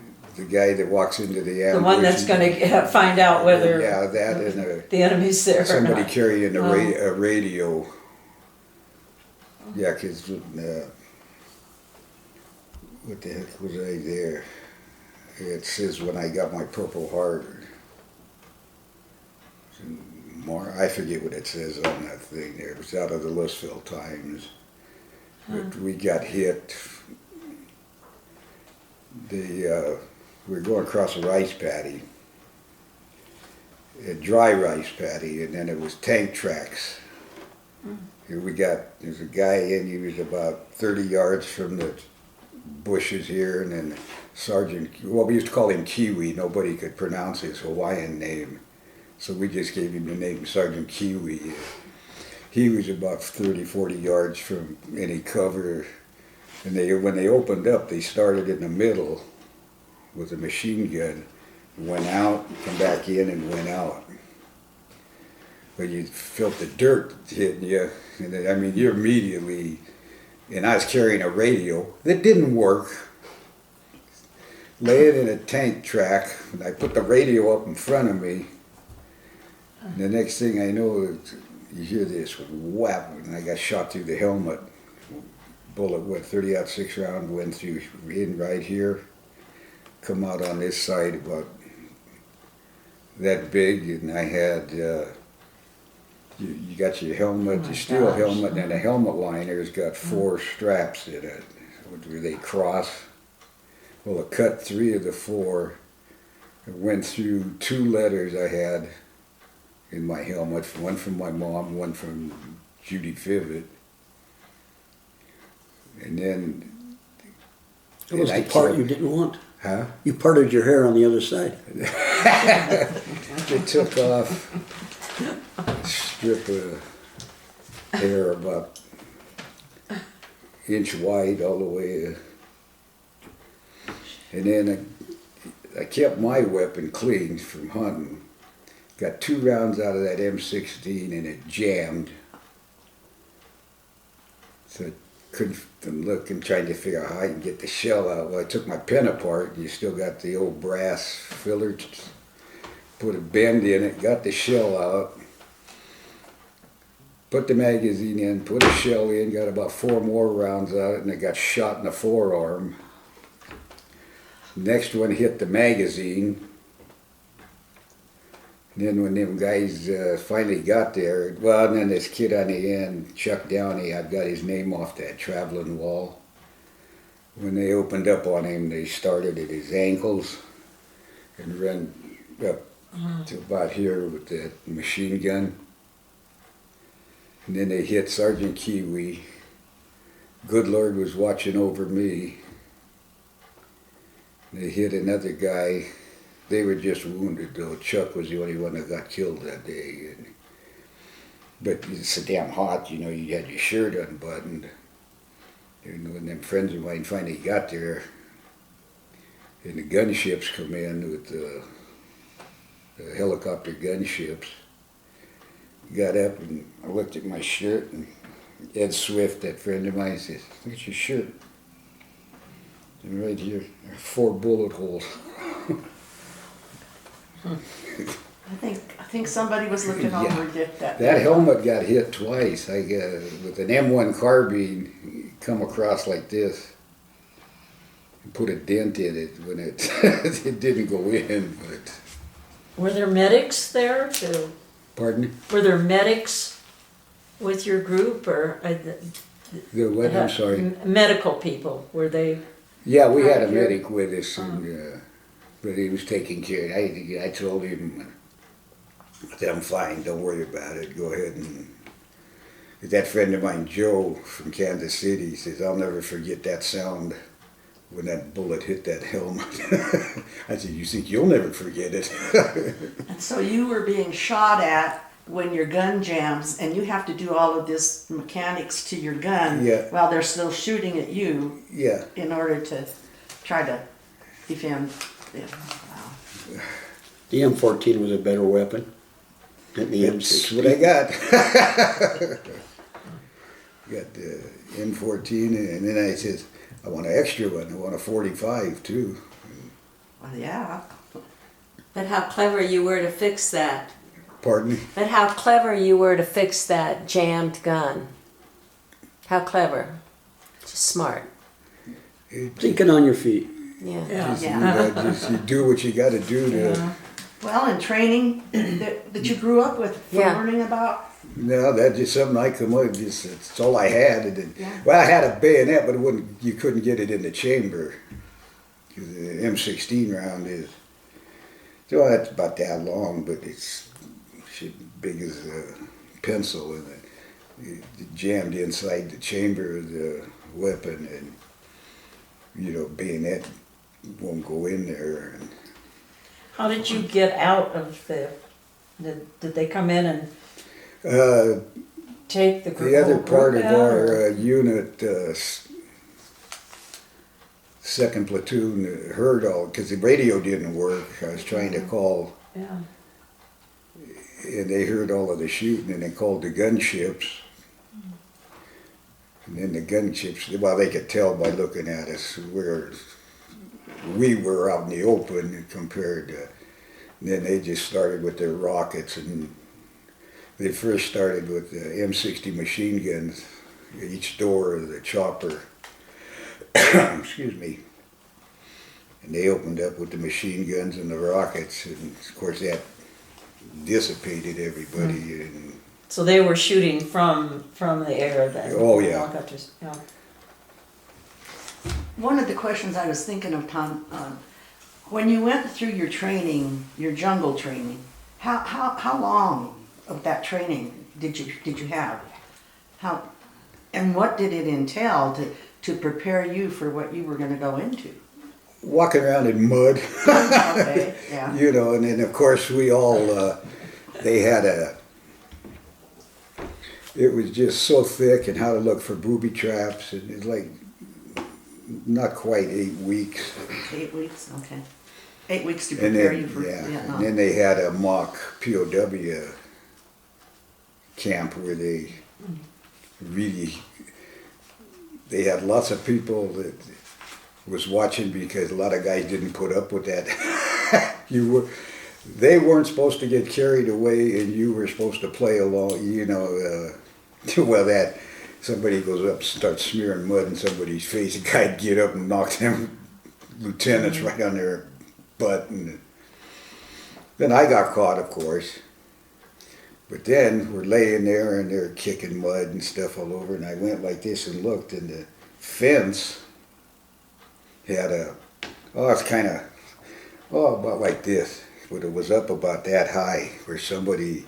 guy that walks into the ambush. the one that's going to find out whether Yeah, that and the enemy's there or somebody not. carrying Oh. a radio. Yeah, because what the heck was I there? It says when I got my Purple Heart. More, I forget what it says on that thing there. It was out of the Louisville Times. But we got hit. We were going across a rice paddy, a dry rice paddy, and then it was tank tracks. There's a guy in, he was about 30 yards from the bushes here, and then Sergeant, well, we used to call him Kiwi. Nobody could pronounce his Hawaiian name, so we just gave him the name Sergeant Kiwi. He was about 30, 40 yards from any cover, and when they opened up, they started in the middle with a machine gun, went out, come back in, and went out. But you felt the dirt hitting you, and then, I mean, you're immediately, and I was carrying a radio that didn't work, laying in a tank track, and I put the radio up in front of me, and the next thing I know, you hear this whap, and I got shot through the helmet. Bullet went 30-06 round, went through in right here, come out on this side about that big, and I had, you got your helmet, Oh my your steel gosh. helmet, and the helmet liner's got 4 straps in it. Where they cross. Well, it cut 3 of the 4. It went through 2 letters I had in my helmet, one from my mom, one from Judy Fivet. And then, It was and the I part kept- you didn't want. Huh? You parted your hair on the other side. They took off a strip of hair about inch wide all the way. And then I kept my weapon clean from hunting. Got 2 rounds out of that M16 and it jammed. So I couldn't look and trying to figure out how I can get the shell out. Well, I took my pen apart and you still got the old brass filler. Put a bend in it, got the shell out. Put the magazine in, put a shell in, got about 4 more rounds out, and I got shot in the forearm. Next one hit the magazine. And then when them guys finally got there, well, and then this kid on the end, Chuck Downey, I've got his name off that traveling wall. When they opened up on him, they started at his ankles and ran up to about here with that machine gun. And then they hit Sergeant Kiwi. Good Lord was watching over me. They hit another guy. They were just wounded though. Chuck was the only one that got killed that day. But it's so damn hot, you know, you had your shirt unbuttoned. And when them friends of mine finally got there, and the gunships come in with the helicopter gunships, got up and I looked at my shirt, and Ed Swift, that friend of mine, says, "Look at your shirt. And right here, there are 4 bullet holes." I think somebody was looking Yeah. over Dick that That day. helmet got hit twice. I with an M1 carbine, come across like this, and put a dent in it when it it didn't go in. But Were there medics there too? pardon? Were there medics with your group or The what? I'm sorry. medical people? Were they? Yeah, we had a Here. medic with us, and, but he was taking care. I told him that I'm fine. Don't worry about it. Go ahead and. That friend of mine, Joe from Kansas City, says I'll never forget that sound when that bullet hit that helmet. I said, "You think you'll never forget it?" And so you were being shot at when your gun jams, and you have to do all of this mechanics to your gun Yeah. while they're still shooting at you Yeah. in order to try to defend them. Wow. The M14 was a better weapon than the That's M16. what I got. Got the M14, and then I says, I want an extra one. I want a 45 too. Well, yeah. But how clever you were to fix that. Pardon me? But how clever you were to fix that jammed gun. How clever. Just smart. Thinking on your feet. Yeah. Just you do what you got to do to. Yeah. Well, in training that you grew up with, from Yeah. learning about. No, that's just something I come up with. Just it's all I had. And then, Yeah. well, I had a bayonet, but it wouldn't. You couldn't get it in the chamber. 'Cause the M16 round is. So that's about that long, but it's big as a pencil, and it jammed inside the chamber of the weapon, and bayonet won't go in there. And How did you get out of the? Did they come in and take the group? the other whole part group of out, our or- unit, second platoon, heard all because the radio didn't work. I was trying to call. Yeah. And they heard all of the shooting, and they called the gunships. And then the gunships, well, they could tell by looking at us where we were out in the open compared to. And then they just started with their rockets, and they first started with the M60 machine guns, each door of the chopper. Excuse me. And they opened up with the machine guns and the rockets, and of course that dissipated everybody. And So they were shooting from the air then? Oh, yeah. Helicopters, yeah. One of the questions I was thinking of, Tom, when you went through your training, your jungle training, how long of that training did you have? How, and what did it entail to prepare you for what you were going to go into? walking around in mud. Okay, yeah. You know, and then of course we all, they had it was just so thick, and how to look for booby traps, and it's like not quite 8 weeks. 8 weeks, okay. 8 weeks to And prepare then, you for yeah, Vietnam. and then they had a mock POW camp where they really, they had lots of people that was watching, because a lot of guys didn't put up with that. They weren't supposed to get carried away, and you were supposed to play along, you know, well, that somebody goes up and starts smearing mud in somebody's face, a guy'd get up and knock them lieutenants right on their butt. And then I got caught, of course. But then we're laying there and they're kicking mud and stuff all over, and I went like this and looked, and the fence had it's kind of, about like this, but it was up about that high where somebody,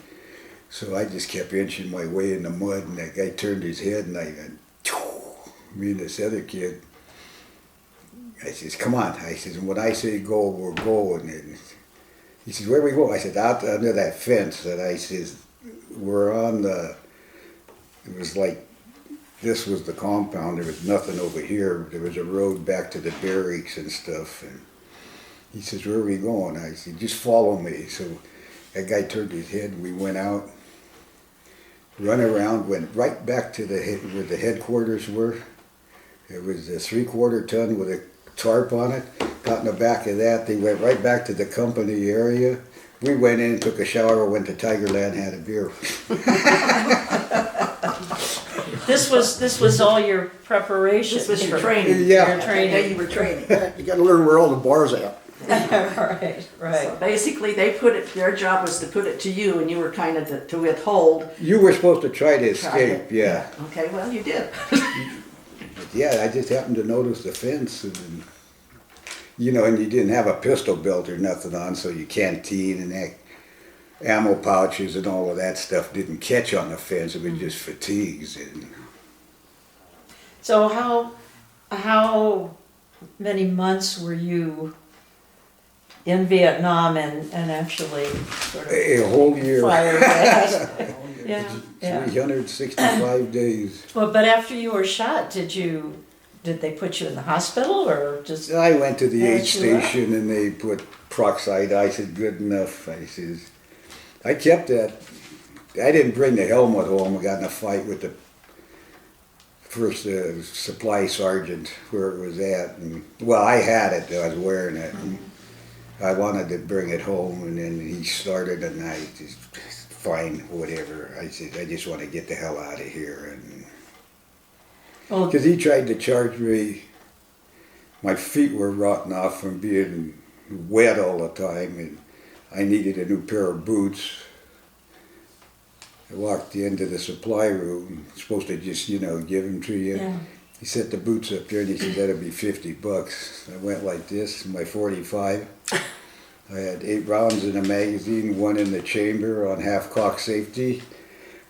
so I just kept inching my way in the mud, and that guy turned his head, and I went, me and this other kid, I says, come on. I says, when I say go, we're going. And he says, where we go? I said, out under that fence. And I says, we're on the, it was like, this was the compound. There was nothing over here. There was a road back to the barracks and stuff. And he says, where are we going? I said, just follow me. So that guy turned his head, and we went out, run around, went right back to where the headquarters were. It was a 3/4 ton with a tarp on it. Got in the back of that. They went right back to the company area. We went in, took a shower, went to Tigerland, had a beer. This was all your preparation. This was your training. Yeah. Your training. That day you were training. You got to learn where all the bars at. Right, So right. basically, their job was to put it to you, and you were kind of to withhold. You were supposed to try to Try escape, it. yeah. Okay, well, you did. Yeah, I just happened to notice the fence, and you know, and you didn't have a pistol belt or nothing on, so your canteen and that ammo pouches and all of that stuff didn't catch on the fence. It was just fatigues. And So how many months were you in Vietnam and actually sort of a whole year, fired at? Yeah, yeah. 365 days. Well, but after you were shot, did they put you in the hospital or just? I went to the aid Patched you up? station, and they put peroxide. I said, good enough. I says, I kept that. I didn't bring the helmet home. I got in a fight with the first supply sergeant where it was at. And, well, I had it. I was wearing it. And I wanted to bring it home, and then he started, and I just, fine, whatever. I said, I just want to get the hell out of here. And Well, because he tried to charge me, my feet were rotten off from being wet all the time, and I needed a new pair of boots. I walked into the supply room, supposed to just, you know, give them to you. yeah. He set the boots up there, and he said, that'll be $50. I went like this, my 45. I had 8 rounds in a magazine, 1 in the chamber on half-cock safety.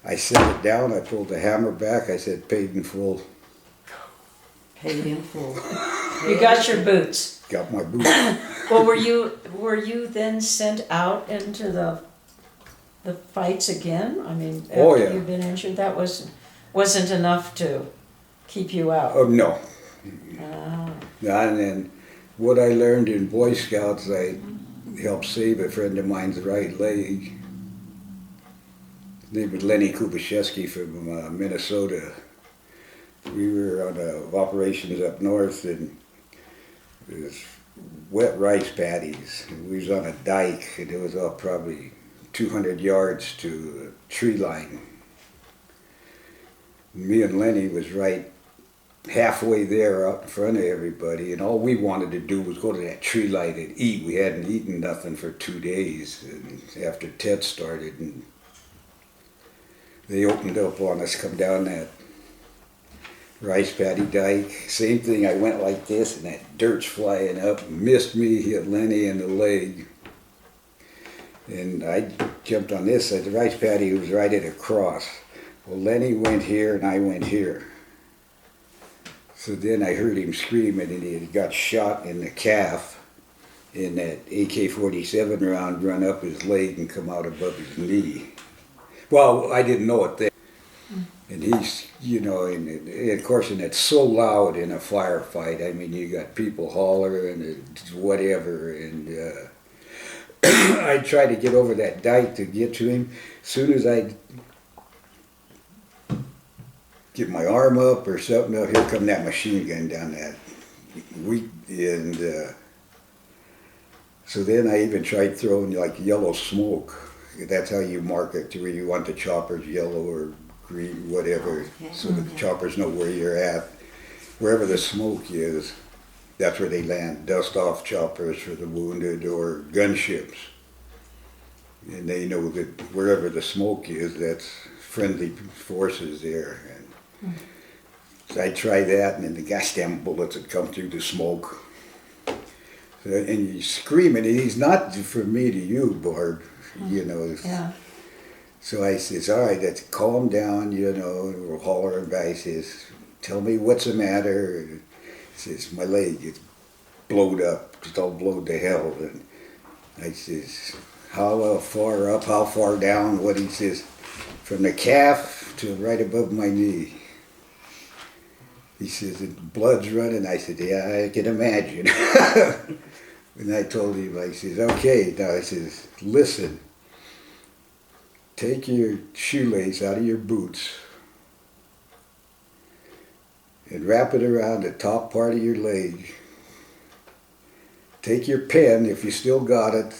I set it down, I pulled the hammer back, I said, paid in full. Paid in full. You got your boots. Got my boots. Well, were you then sent out into the fights again? I mean, after Oh, yeah. you've been injured, that wasn't enough to keep you out. Oh, no. Ah. And then what I learned in Boy Scouts, I helped save a friend of mine's right leg. His name was Lenny Kubashevsky from Minnesota. We were on operations up north, and it was wet rice paddies. We was on a dike, and it was up probably 200 yards to a tree line. Me and Lenny was right halfway there out in front of everybody, and all we wanted to do was go to that tree light and eat. We hadn't eaten nothing for 2 days, and after Tet started, and they opened up on us, come down that rice paddy dike. Same thing, I went like this, and that dirt's flying up, missed me, hit Lenny in the leg. And I jumped on this side. The rice paddy was right at a cross. Well, Lenny went here, and I went here. So then I heard him screaming, and he had got shot in the calf, and that AK-47 round run up his leg and come out above his knee. Well, I didn't know it then. And he's, you know, and of course, and it's so loud in a firefight. I mean, you got people hollering and whatever, and I tried to get over that dike to get to him. As soon as I get my arm up or something, here come that machine gun down that weak, and so then I even tried throwing like yellow smoke. That's how you mark it to where you want the choppers yellow or green, whatever, so that the choppers know where you're at. Wherever the smoke is, that's where they land. Dust off choppers for the wounded or gunships. And they know that wherever the smoke is, that's friendly forces there. And so I tried that, and then the goddamn bullets had come through the smoke. So, and he's screaming, and he's not from me to you, Barb, you know. Yeah. So I says, all right, let's calm down, you know, and we're hollering back. He says, tell me what's the matter. And he says, my leg is blowed up, it's all blowed to hell. And I says, how far up, how far down? What? He says, from the calf to right above my knee. He says, the blood's running. I said, yeah, I can imagine. And I told him, I says, okay, now I says, listen. Take your shoelace out of your boots and wrap it around the top part of your leg. Take your pen, if you still got it,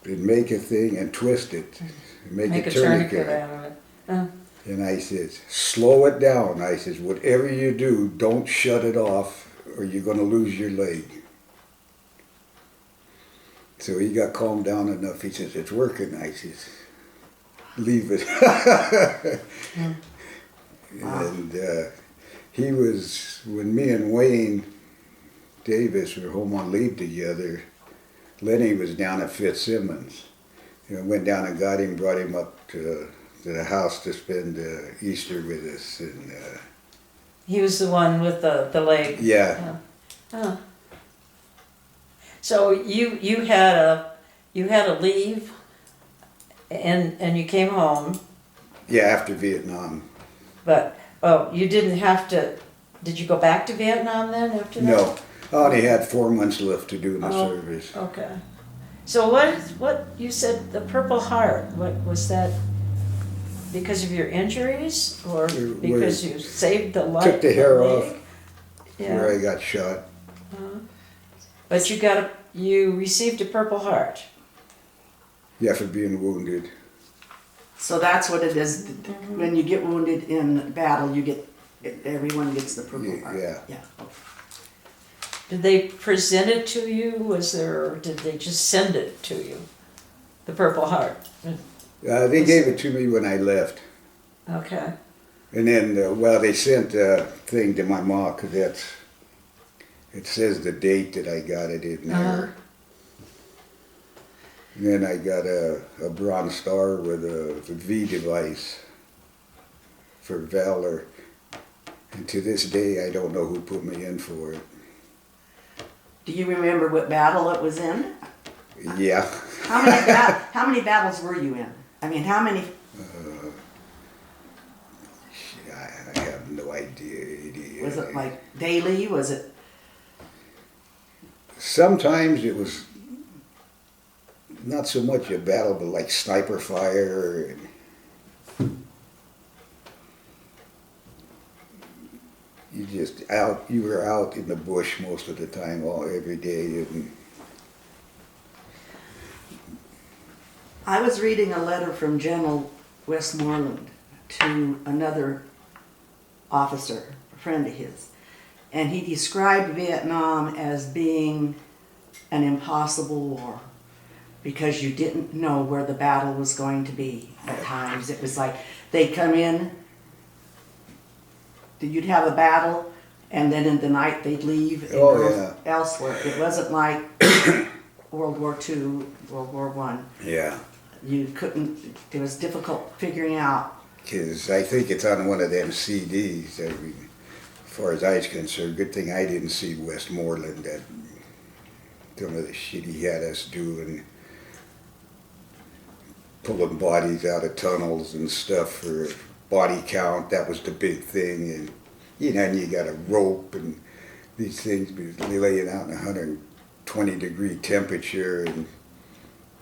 and make a thing and twist it. Make a tourniquet out of it. And I says, slow it down. I says, whatever you do, don't shut it off or you're going to lose your leg. So he got calmed down enough. He says, it's working. I says, leave it. And he was, when me and Wayne Davis were home on leave together, Lenny was down at Fitzsimmons. You know, went down and got him, brought him up to the house to spend Easter with us. And He was the one with the leg. yeah. Huh. So you had a leave, and you came home, Yeah, after Vietnam. but you didn't have to. Did you go back to Vietnam then after that? No, I only had 4 months left to do in the Oh. service. Okay. So what you said, the Purple Heart? What was that? Because of your injuries, or It because was- you saved the life? Took the hair off Yeah. where I got shot. But you received a Purple Heart. Yeah, for being wounded. So that's what it is. When you get wounded in battle, everyone gets the Purple Heart. Yeah. Did they present it to you? Or did they just send it to you? The Purple Heart. They gave it to me when I left. Okay. And then, they sent a thing to my mom, because it says the date that I got it in there. And then I got a Bronze Star with a V device for valor. And to this day, I don't know who put me in for it. Do you remember what battle it was in? Yeah. How many battles were you in? I mean, how many? I have no idea. Was it like daily? Was it? Sometimes it was not so much a battle, but like sniper fire. And you were out in the bush most of the time, every day. And I was reading a letter from General Westmoreland to another officer, a friend of his, and he described Vietnam as being an impossible war because you didn't know where the battle was going to be at times. It was like they'd come in, you'd have a battle, and then in the night they'd leave and Oh, go yeah. elsewhere. It wasn't like World War II, World War I. Yeah. You couldn't, it was difficult figuring out. Because I think it's on one of them CDs. That we, as far as I was concerned, good thing I didn't see Westmoreland. That some of the shit he had us doing, pulling bodies out of tunnels and stuff for body count. That was the big thing, and and you got a rope and these things be laying out in 120-degree temperature and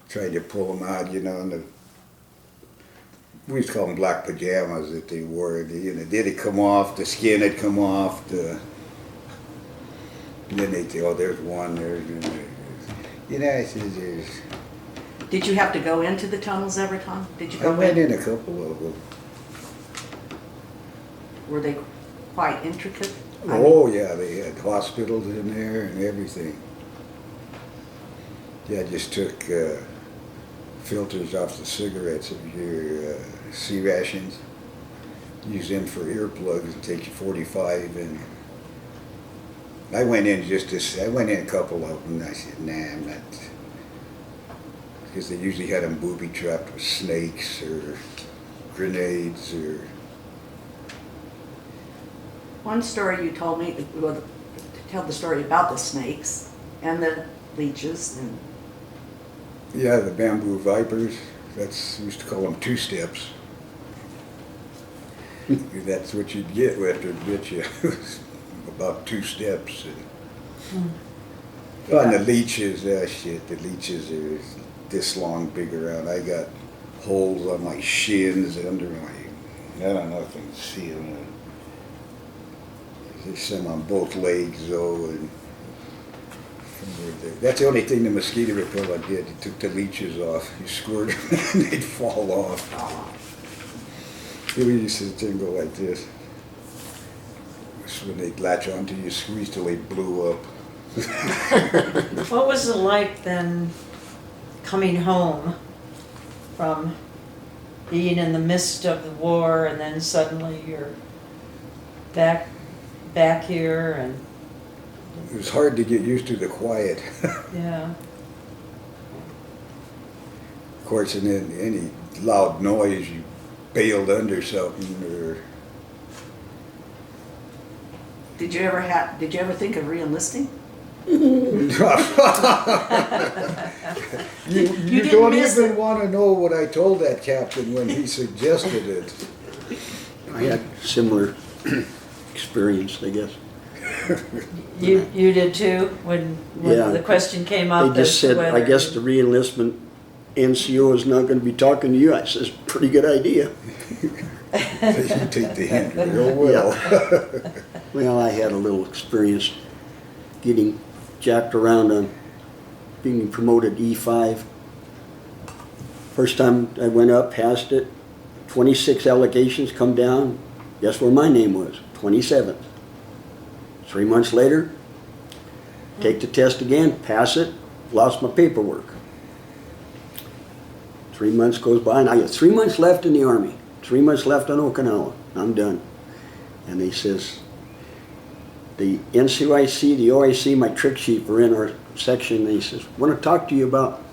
trying to pull them out. And we used to call them black pajamas that they wore. They'd come off, the skin had come off, and then they'd say, oh, there's one, there's. I said, there's. Did you have to go into the tunnels every time? Did you I go went in a couple of them. Were they quite intricate? Oh, yeah, they had hospitals in there and everything. Yeah, I just took filters off the cigarettes of your C rations. Use them for earplugs and take you 45. And I went in I went in a couple of them and I said, nah, I'm not. Because they usually had them booby trapped with snakes or grenades or. One story you told me, well, tell the story about the snakes and the leeches and. Yeah, the bamboo vipers. We used to call them two-steps. That's what you'd get after it bit you. About 2 steps. And on the leeches, the leeches are this long, big around. I got holes on my shins, under my, I don't know if you can see them. There's some on both legs though, and that's the only thing the mosquito repellent did. It took the leeches off. You squirt them and they'd fall off. We used to thing go like this. When they'd latch onto you, squeeze till they blew up. What was it like then coming home from being in the midst of the war and then suddenly you're back here and It was hard to get used to the quiet. yeah. Of course, and then any loud noise, you bailed under something or. Did you ever think of re-enlisting? You didn't don't miss even it. want to know what I told that captain when he suggested it. I had similar experience, I guess. You did too when Yeah. the question came up. They just as to said, I whether guess the re-enlistment NCO is not going to be talking to you. I says, pretty good idea. You take the hint real well. Well, I had a little experience getting jacked around on being promoted E5. First time I went up, passed it, 26 allegations come down. Guess where my name was? 27th. 3 months later, take the test again, pass it, lost my paperwork. 3 months goes by and I got 3 months left in the Army. 3 months left on Okinawa. I'm done. And they says, the NCOIC, the OIC, my trick sheet were in our section. And he says, want to talk to you about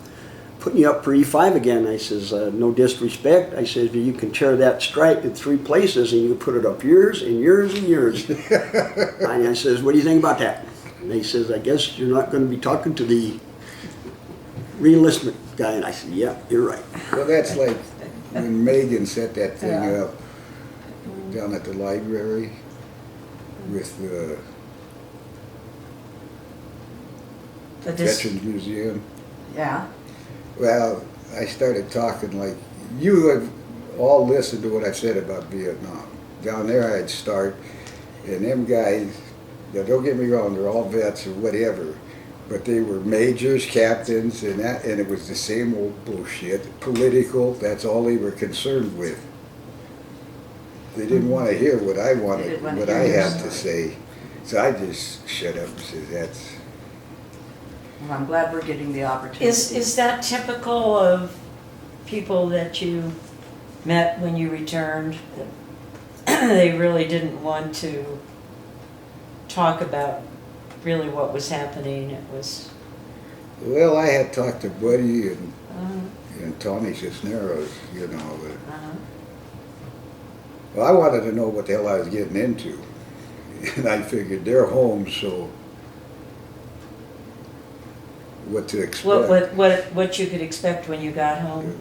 putting you up for E5 again. I says, no disrespect. I says, you can tear that stripe in 3 places and you can put it up years and years and years. And I says, what do you think about that? And he says, I guess you're not going to be talking to the re-enlistment guy. And I said, yeah, you're right. Well, that's like when Megan set that thing up down at the library with the Veterans Museum. Yeah. Well, I started talking like, you have all listened to what I said about Vietnam. Down there I'd start, and them guys, don't get me wrong, they're all vets or whatever, but they were majors, captains, and it was the same old bullshit. Political, that's all they were concerned with. they didn't want to hear what I They wanted, didn't wanna what hear I your had to story. say. So I just shut up and said, that's, Well, I'm glad we're getting the opportunity. Is that typical of people that you met when you returned? That they really didn't want to talk about really what was happening. It was, well, I had talked to Buddy and, uh, and Tony Cisneros, you know, but, uh, well, I wanted to know what the hell I was getting into. And I figured they're home, so what to expect. what you could expect when you got home.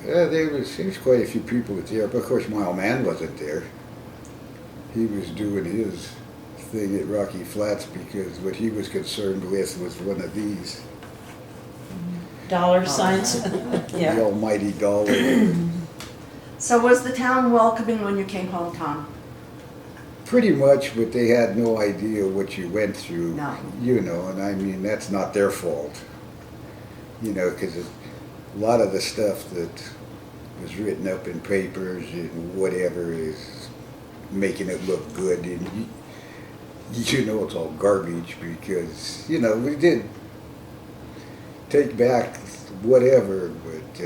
Yeah, there was quite a few people there, but of course my old man wasn't there. He was doing his thing at Rocky Flats because what he was concerned with was one of these, Dollar signs? the Yeah. almighty dollar. So was the town welcoming when you came home, Tom? Pretty much, but they had no idea what you went through. No. You know, and I mean, that's not their fault. You know, because a lot of the stuff that was written up in papers and whatever is making it look good, and you know it's all garbage because, you know, we did take back whatever, but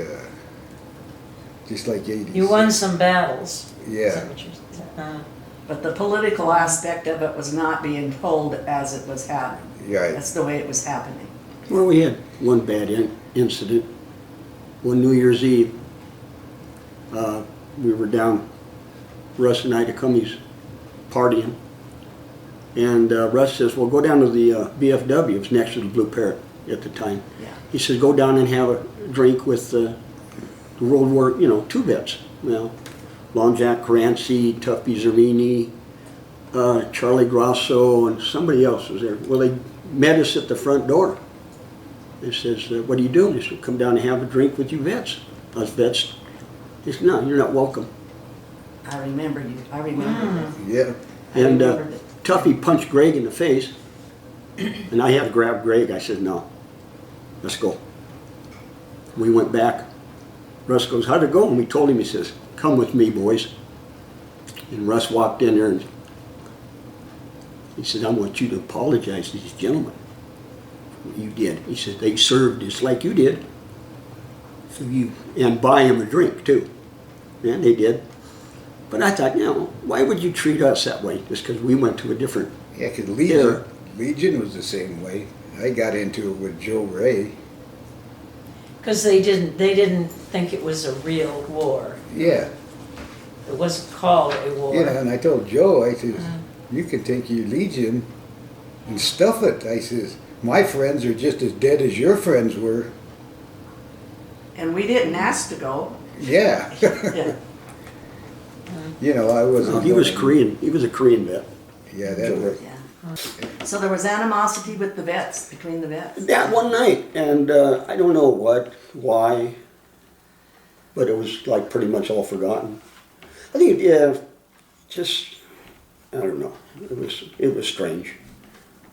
just like 80s. You won some battles. Is Yeah. that what you're saying? But the political aspect of it was not being told as it was happening. Yeah. That's the way it was happening. Well, we had one bad incident. One New Year's Eve, we were down, Russ and I, to Cummings partying. And Russ says, well, go down to the BFW. It was next to the Blue Parrot at the time. Yeah. He says, go down and have a drink with the World War, II vets. Well, Long Jack Caranci, Tuffy Zerini, Charlie Grosso, and somebody else was there. Well, they met us at the front door. They says, what are you doing? They said, come down and have a drink with you vets. Us vets. He said, no, you're not welcome. I remember you. I remember it. Yeah. I And remembered it. Tuffy punched Greg in the face, and I had to grab Greg. I said, no, let's go. We went back. Russ goes, how'd it go? And we told him, he says, come with me, boys. And Russ walked in there and he said, I want you to apologize to these gentlemen. You did. He said, they served just like you did. So and buy him a drink too. And they did. But I thought, why would you treat us that way? Just because we went to a different Yeah, because era. Legion was the same way. I got into it with Joe Ray. Because they didn't think it was a real war. Yeah. It wasn't called a war. You know, and I told Joe, I says, you can take your Legion and stuff it. I says, my friends are just as dead as your friends were. And we didn't ask to go. Yeah. Yeah. You know, I wasn't. He was going- Korean. He was a Korean vet. Yeah, that was. Yeah. So there was animosity with the vets, between the vets. That one night, and I don't know why, but it was like pretty much all forgotten. I think, I don't know. It was strange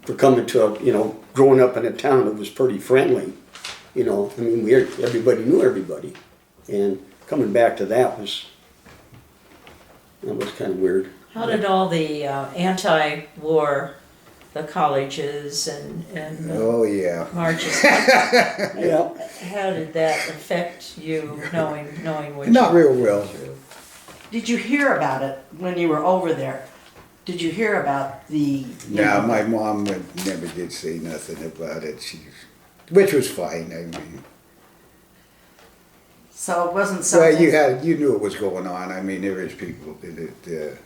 for coming to growing up in a town that was pretty friendly. I mean, everybody knew everybody, and coming back to that was kind of weird. How did all the anti-war, the colleges and Oh, yeah. marches, Yeah. how did that affect you, knowing what Not you real well. went through? Did you hear about it when you were over there? Did you hear about the... No, my mom never did say nothing about it. Which was fine. I mean, So it wasn't well, something... you knew what was going on. I mean, there was people that.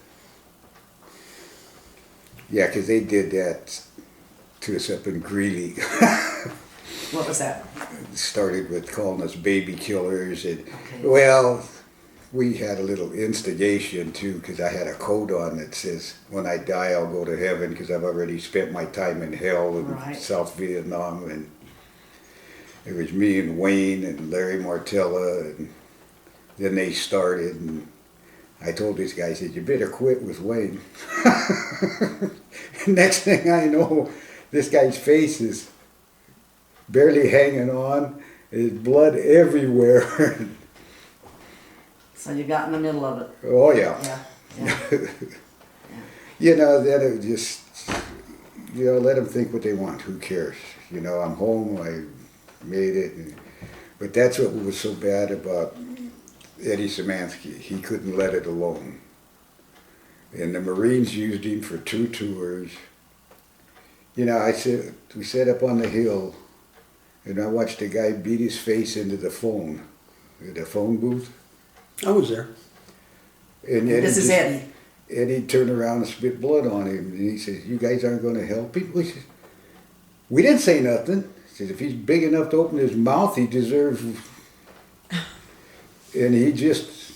Yeah, because they did that to us up in Greeley. What was that? Started with calling us baby killers, and Okay. well, we had a little instigation too, because I had a coat on that says, "When I die, I'll go to heaven," because I've already spent my time in hell in Right. South Vietnam, and it was me and Wayne and Larry Martella, and then they started, and I told this guy, I said, "You better quit with Wayne." Next thing I know, this guy's face is barely hanging on. There's blood everywhere. So you got in the middle of it. Oh, yeah. Yeah. Yeah. You know, that it just, you know, let them think what they want. Who cares? You know, I'm home. I made it. But that's what was so bad about Eddie Szymanski. He couldn't let it alone. And the Marines used him for 2 tours. You know, we sat up on the hill, and I watched a guy beat his face into the phone booth. I was there. And This is Eddie. Eddie turned around and spit blood on him. And he says, "You guys aren't going to help him?" We didn't say nothing. He says, "If he's big enough to open his mouth, he deserves..." And he just,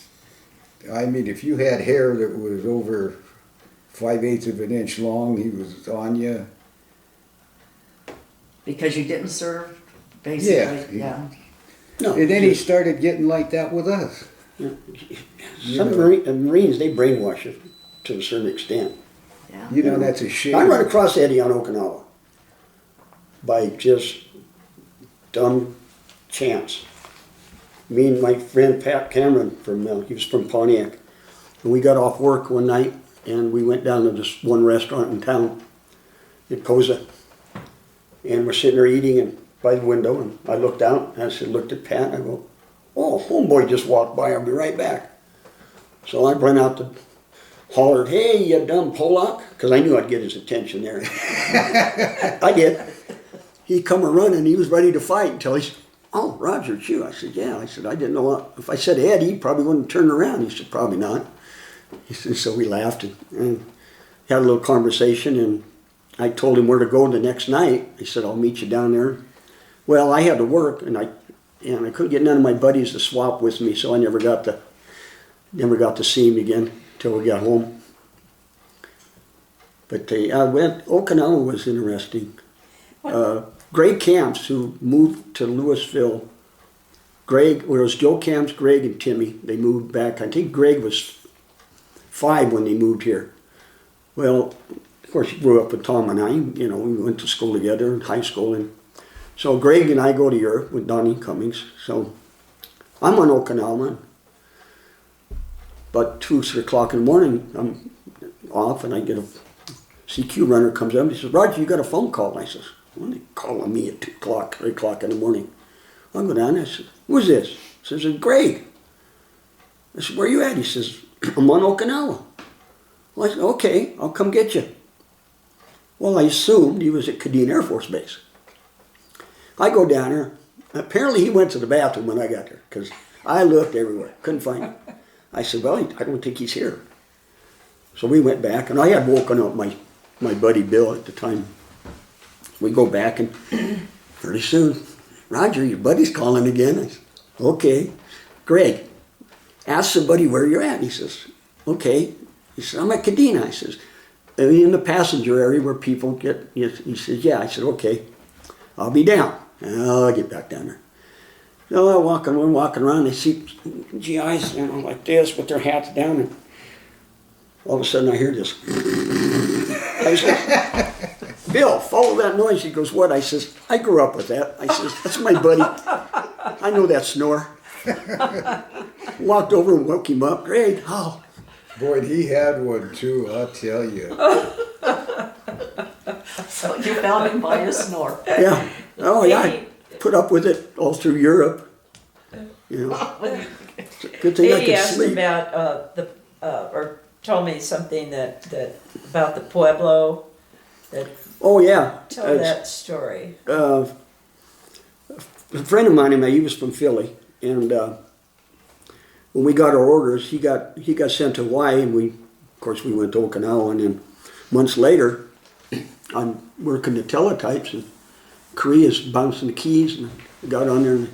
I mean, if you had hair that was over 5/8 of an inch long, he was on you. Because you didn't serve, basically. Yeah. No. And then he started getting like that with us. Some Marines, they brainwash you to a certain extent. Yeah. You know, that's a shame. I run across Eddie on Okinawa by just dumb chance. Me and my friend Pat Cameron he was from Pontiac, and we got off work one night and we went down to this one restaurant in town in Poza, and we're sitting there eating and by the window, and I looked out and I looked at Pat and I go, "Oh, homeboy just walked by, I'll be right back." So I ran out to hollered, "Hey, you dumb Polak," because I knew I'd get his attention there. I did. He come a running, he was ready to fight until he said, "Oh, Roger, it's you." I said, "Yeah." I said, "I didn't know what, if I said Ed, he probably wouldn't turn around." He said, "Probably not." He said, so we laughed and had a little conversation, and I told him where to go the next night. He said, "I'll meet you down there." Well, I had to work, and I couldn't get none of my buddies to swap with me, so I never got to see him again until we got home. But Okinawa was interesting. Greg Camps, who moved to Louisville, it was Joe Camps, Greg, and Timmy. They moved back. I think Greg was 5 when they moved here. Well, of course, he grew up with Tom and I. You know, we went to school together in high school, and so Greg and I go to Europe with Donnie Cummings. So I'm on Okinawa. About 2 o'clock in the morning, I'm off, and I get a CQ runner comes up and he says, "Roger, you got a phone call." And I says, "What are they calling me at 2 o'clock, 3 o'clock in the morning?" I go down and I said, "Who's this?" He says, "It's Greg." I said, "Where you at?" He says, "I'm on Okinawa." Well, I said, "Okay, I'll come get you." Well, I assumed he was at Kadena Air Force Base. I go down there. Apparently he went to the bathroom when I got there, because I looked everywhere, couldn't find him. I said, "Well, I don't think he's here." So we went back, and I had woken up my buddy Bill at the time. We go back, and pretty soon, "Roger, your buddy's calling again." I said, "Okay." "Greg, ask somebody where you're at." He says, "Okay." He says, "I'm at Kadena." I says, "In the passenger area where people get..." He says, "Yeah." I said, "Okay, I'll be down." And I'll get back down there. So we're walking around, they see GIs, you know, like this with their hats down, and all of a sudden I hear this. I said, "Bill, follow that noise." He goes, "What?" I says, "I grew up with that." I says, "That's my buddy. I know that snore." Walked over and woke him up. "Greg, oh." Boy, he had one too, I'll tell you. So you found him by his snore. Yeah. Oh, yeah. I put up with it all through Europe. You know, it's a good thing I He could asked sleep. about or told me something that about the Pueblo. Oh, yeah. Tell that story. A friend of mine, he was from Philly, and when we got our orders, he got sent to Hawaii, and of course we went to Okinawa, and then months later, I'm working the teletypes, and Korea's bouncing the keys, and I got on there, and,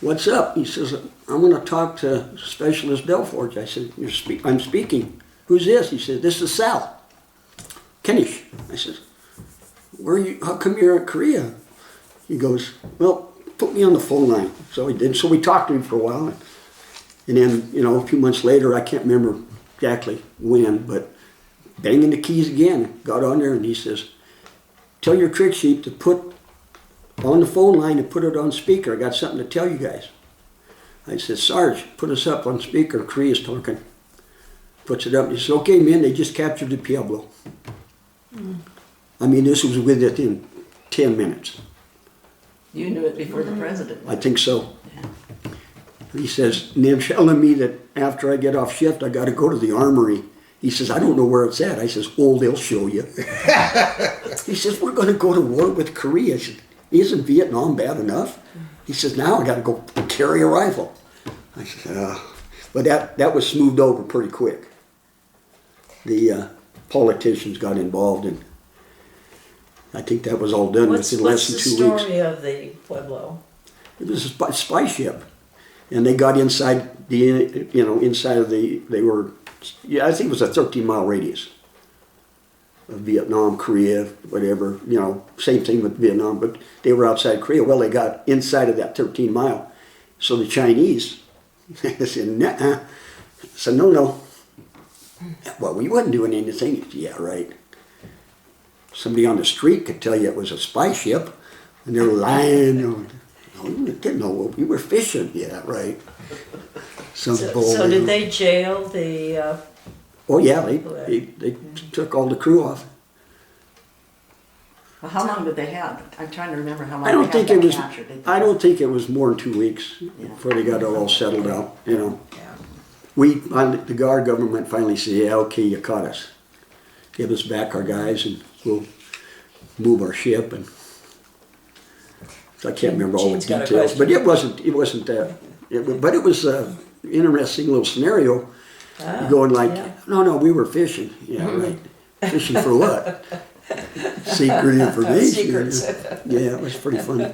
"What's up?" He says, "I'm going to talk to Specialist Delforge." I said, "I'm speaking." "Who's this?" He said, "This is Sal Kenish." I said, "Where are you? How come you're in Korea?" He goes, "Well, put me on the phone line." So he did. So we talked to him for a while, and then, you know, a few months later, I can't remember exactly when, but banging the keys again, got on there, and he says, "Tell your trick sheet to put on the phone line and put it on speaker. I got something to tell you guys." I said, Sarge, put us up on speaker. Korea's talking. Puts it up. He says, okay, men, they just captured the Pueblo. I mean, this was within 10 minutes. You knew it before the president. I think so. He says, and they're telling me that after I get off shift, I got to go to the armory. He says, I don't know where it's at. I says, oh, they'll show you. He says, we're going to go to war with Korea. I said, isn't Vietnam bad enough? He says, now I got to go carry a rifle. I said, but that was smoothed over pretty quick. The politicians got involved, and I think that was all done within less than 2 weeks. What's the story of the Pueblo? It was a spy ship, and they got inside inside of they were, I think it was a 13-mile radius of Vietnam, Korea, whatever, same thing with Vietnam, but they were outside Korea. Well, they got inside of that 13-mile. So the Chinese said, nuh-uh. I said, no. Well, we wasn't doing anything. Yeah, right. Somebody on the street could tell you it was a spy ship, and they were lying. No, we didn't know. We were fishing. Yeah, right. So did they jail the? Oh yeah, they took all the crew off. Well, how long did they have? I'm trying to remember how long I don't think they it had was. them captured. I don't think it was more than 2 weeks before they got it all settled out. Yeah. The guard government finally said, "Yeah, okay, you caught us. Give us back our guys, and we'll move our ship." And I can't remember all the Gene's got a details, question. but it wasn't that. But it was an interesting little scenario. Going like, yeah. no, we were fishing. Yeah, right. Fishing for what? Secret information. Secrets. Yeah, it was pretty funny.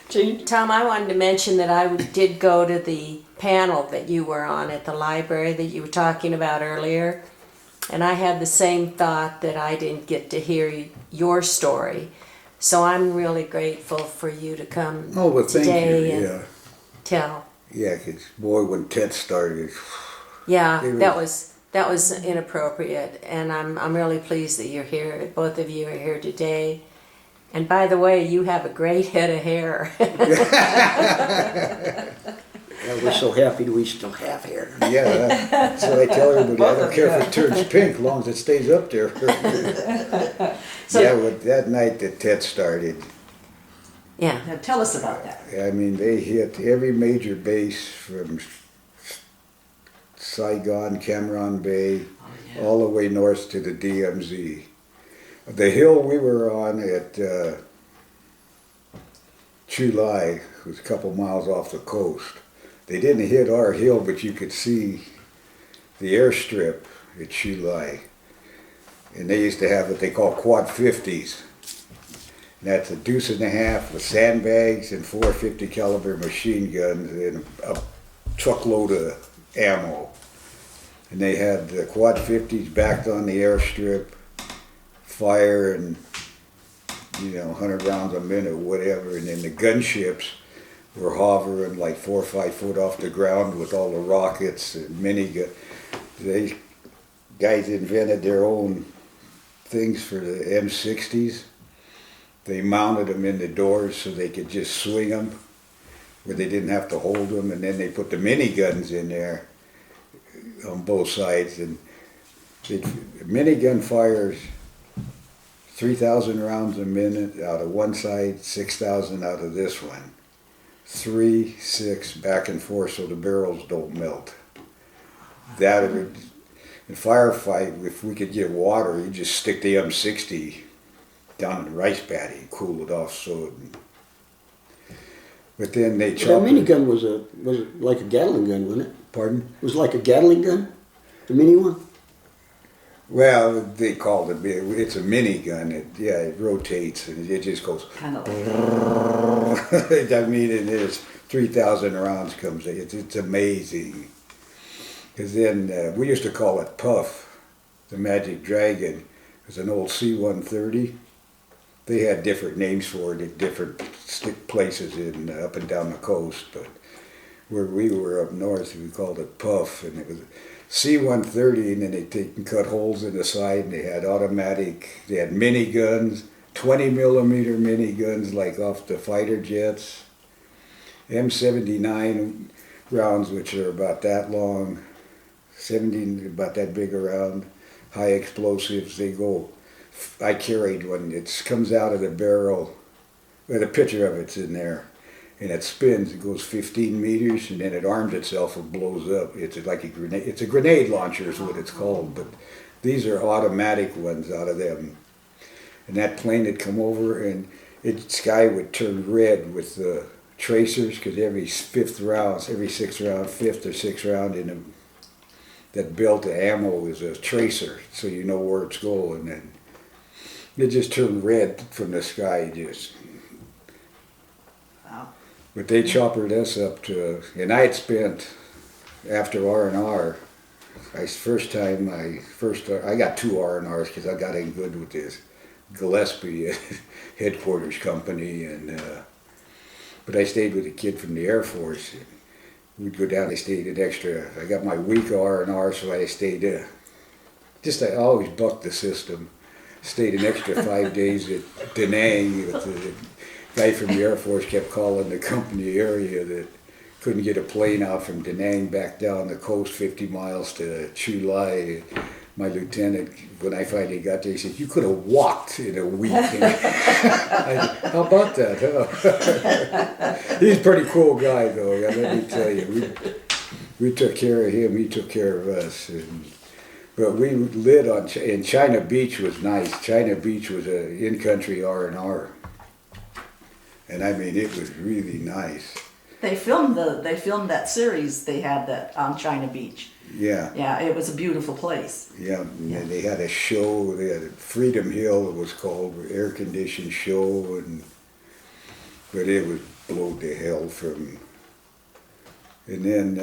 Gene? Tom, I wanted to mention that I did go to the panel that you were on at the library that you were talking about earlier. And I had the same thought that I didn't get to hear your story. So I'm really grateful for you to come Oh, well, thank today you. and tell. Yeah, because boy, when Ted started, Yeah, They were- that was inappropriate, and I'm really pleased that you're here. Both of you are here today. And by the way, you have a great head of hair. Yeah, we're so happy that we still have hair. yeah, so I tell everybody, I don't care if it turns pink, as long as it stays up there. Yeah, well, that night that Ted started, Yeah. Now tell us about that. I mean, they hit every major base from Saigon, Cameron Bay, all the way north to the DMZ. The hill we were on at Chu Lai was a couple miles off the coast. They didn't hit our hill, but you could see the airstrip at Chu Lai. And they used to have what they call quad 50s. And that's a deuce and a half with sandbags and 450 caliber machine guns and a truckload of ammo. And they had the quad 50s backed on the airstrip, fire and 100 rounds a minute, whatever. And then the gunships were hovering like 4 or 5 foot off the ground with all the rockets and minigun. They guys invented their own things for the M60s. They mounted them in the doors so they could just swing them, where they didn't have to hold them. And then they put the miniguns in there on both sides. And the minigun fires 3,000 rounds a minute out of one side, 6,000 out of this one. 3, 6, back and forth so the barrels don't melt. That would, in firefight, if we could get water, you just stick the M60 down in the rice paddy, cool it off so it, but then they That chopped it. minigun was like a Gatling gun, wasn't it? Pardon? It was like a Gatling gun, the mini one. Well, they called it, it's a minigun. It rotates and it just goes. Kind of like I mean, it is 3,000 rounds comes. It's amazing. Because then we used to call it Puff, the Magic Dragon. It was an old C-130. They had different names for it at different places up and down the coast. But where we were up north, we called it Puff, and it was C-130, and then they cut holes in the side, and they had automatic. They had miniguns, 20mm miniguns like off the fighter jets. M79 rounds which are about that long, 17, about that big around, high explosives. They go. I carried one. It comes out of the barrel. Well, a picture of it's in there, and it spins. It goes 15 meters, and then it arms itself and blows up. It's like a grenade. It's a grenade launcher, is what it's called. But these are automatic ones out of them. And that plane had come over, and its sky would turn red with the tracers, because every fifth or sixth round in them, that belt of ammo is a tracer, so you know where it's going. And it just turned red from the sky, just. Wow. But they choppered us up to, and I had spent, after R&R, I got 2 R&Rs because I got in good with this Gillespie headquarters company, and but I stayed with a kid from the Air Force. We'd go down. I stayed an extra. I got my week R&R, so I stayed. I always bucked the system. Stayed an extra 5 days at Da Nang. The guy from the Air Force kept calling the company area that couldn't get a plane out from Da Nang back down the coast 50 miles to Chu Lai. My lieutenant, when I finally got there, he said, "You could have walked in a week." I said, "How about that, huh?" He's a pretty cool guy, though, yeah, let me tell you. We took care of him, he took care of us. But we lit on, and China Beach was nice. China Beach was an in-country R&R. And I mean, it was really nice. They filmed that series they had that on China Beach. Yeah. Yeah, it was a beautiful place. Yeah, and they had a show. They had Freedom Hill, it was called, air-conditioned show, but it was blown to hell from. And then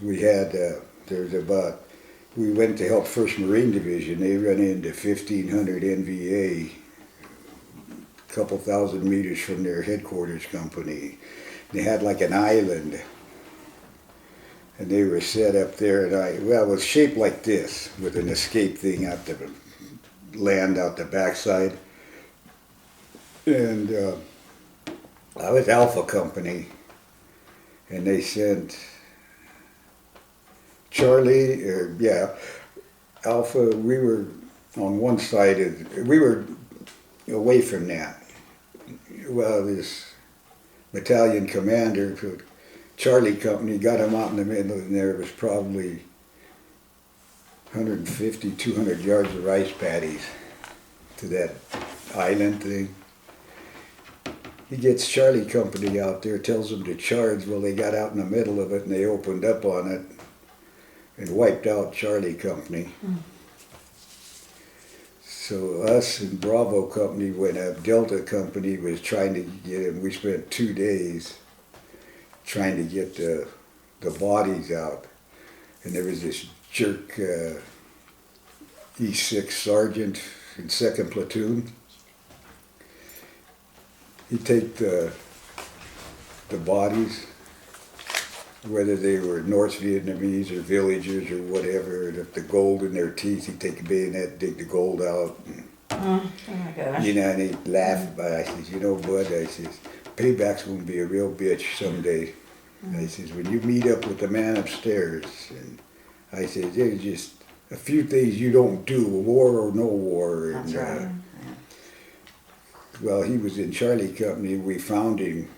we went to help 1st Marine Division. They run into 1,500 NVA, a couple thousand meters from their headquarters company. They had like an island. And they were set up there, and it was shaped like this, with an escape thing out the land out the backside. And I was Alpha Company, and they sent Charlie, Alpha. We were on one side we were away from that. Well, this battalion commander, Charlie Company, got him out in the middle, and there was probably 150, 200 yards of rice paddies to that island thing. He gets Charlie Company out there, tells them to charge. Well, they got out in the middle of it, and they opened up on it and wiped out Charlie Company. So us and Bravo Company went up. Delta Company was trying to get him. We spent 2 days trying to get the bodies out. And there was this jerk E6 sergeant in 2nd platoon. He'd take the bodies, whether they were North Vietnamese or villagers or whatever, and if the gold in their teeth, he'd take a bayonet, dig the gold out. Oh my gosh. You know, and he'd laugh about it. I says, "You know, bud," I says, "payback's going to be a real bitch someday." And I says, "When you meet up with the man upstairs," and I says, "there's just a few things you don't do, war or no war." That's And, right. well, he was in Charlie Company. We found him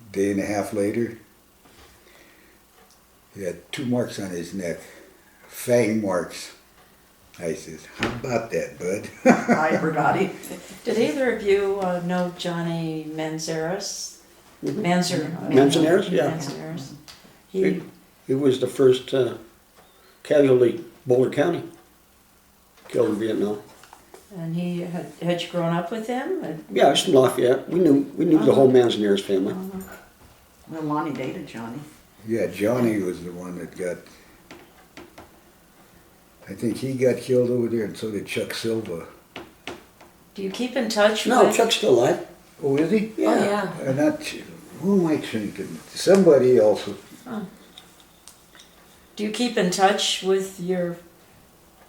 a day and a half later. He had 2 marks on his neck, fang marks. I says, "How about that, bud?" I forgot him. Did either of you know Johnny Manzares? Manzanares, yeah. Manzanares. He was the first casualty, Boulder County, killed in Vietnam. And he had you grown up with him? Yeah, it's from Lafayette. We knew the whole Manzanares family. Well, Lonnie dated Johnny. Yeah, Johnny was the one that got, I think he got killed over there, and so did Chuck Silva. Do you keep in touch No, with? Chuck's still alive. Oh, is he? Oh, yeah. Who am I thinking? Somebody else. Do you keep in touch with your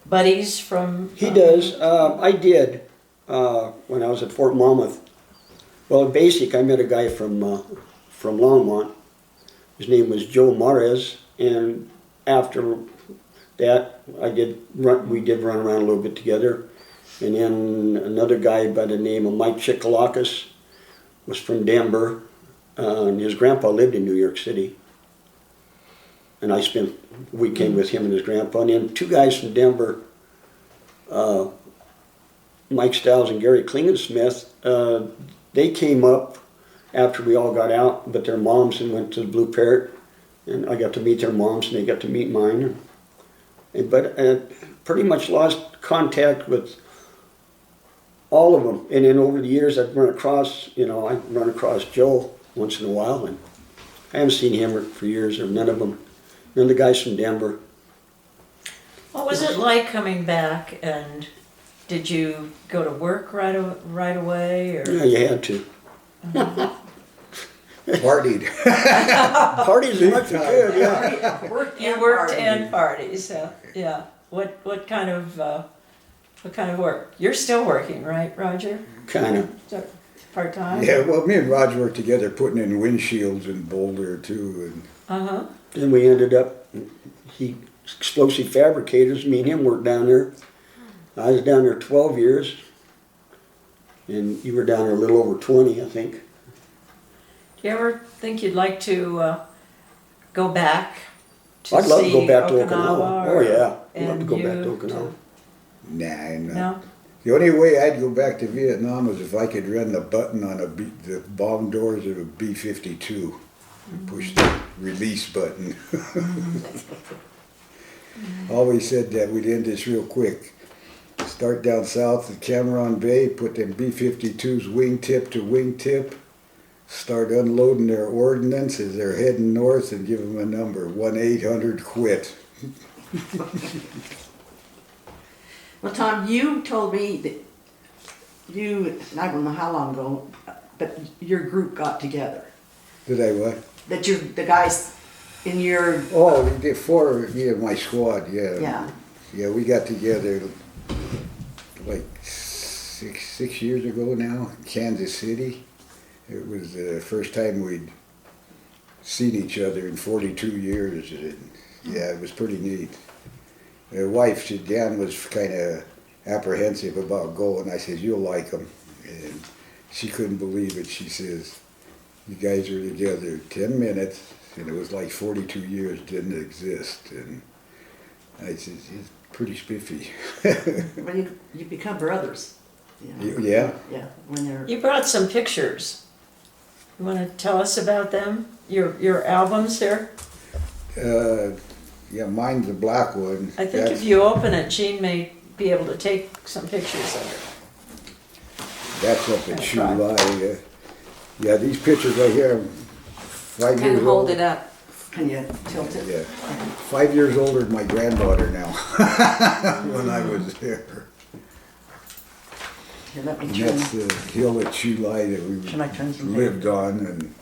buddies from? He does. I did when I was at Fort Monmouth. Well, at Basic, I met a guy from Longmont His name was Joe Mares, and after that, we did run around a little bit together. And then another guy by the name of Mike Chikalakis was from Denver, and his grandpa lived in New York City. And I spent a weekend with him and his grandpa. And then two guys from Denver, Mike Stiles and Gary Klingensmith, they came up after we all got out, but their moms and went to the Blue Parrot, and I got to meet their moms and they got to meet mine. But pretty much lost contact with all of them. And then over the years I'd run across Joe once in a while, and I haven't seen him for years, or none of them. None of the guys from Denver. What was it like coming back, and did you go to work right away? Or? Yeah, you had to. Partied. Parties as much as you could, yeah. You worked and parties, yeah. What kind of work? You're still working, right, Roger? Kind of. Part time. Yeah, well, me and Roger worked together putting in windshields in Boulder too. And Then we ended up, explosive fabricators, me and him worked down there. I was down there 12 years, and you were down there a little over 20, I think. Do you ever think you'd like to go back to I'd love to see go back to Okinawa. Oh yeah, I'd love to go and back to you Okinawa. nah. No? The only way I'd go back to Vietnam was if I could run the button on the bomb doors of a B-52 and push the release button. Always said that we'd end this real quick. Start down south at Cameron Bay, put them B-52s wingtip to wingtip, start unloading their ordnance as they're heading north, and give them a number, 1-800-QUIT. Well, Tom, you told me that I don't know how long ago, but your group got together. Did I what? That the guys in your, Oh, we did four, yeah, my squad, yeah. yeah. Yeah, we got together like six years ago now, in Kansas City. It was the first time we'd seen each other in 42 years. And yeah, it was pretty neat. My wife, Dan, was kind of apprehensive about going. I said, "You'll like them." And she couldn't believe it. She says, "You guys are together 10 minutes, and it was like 42 years didn't exist." And I said, "It's pretty spiffy." Well, you become brothers. You know? Yeah. Yeah, when they're, You brought some pictures. You want to tell us about them? Your albums there? Yeah, mine's the black one. I think if you open it, Jean may be able to take some pictures of it. That's up at That's Chu right. Lai. Yeah, these pictures right here, 5 Kind years of hold old. it up. can you tilt it? Yeah, 5 years older than my granddaughter now. When I was there. Here, let me And turn. that's the hill at Chu Lai that Should I turn we some lived on, and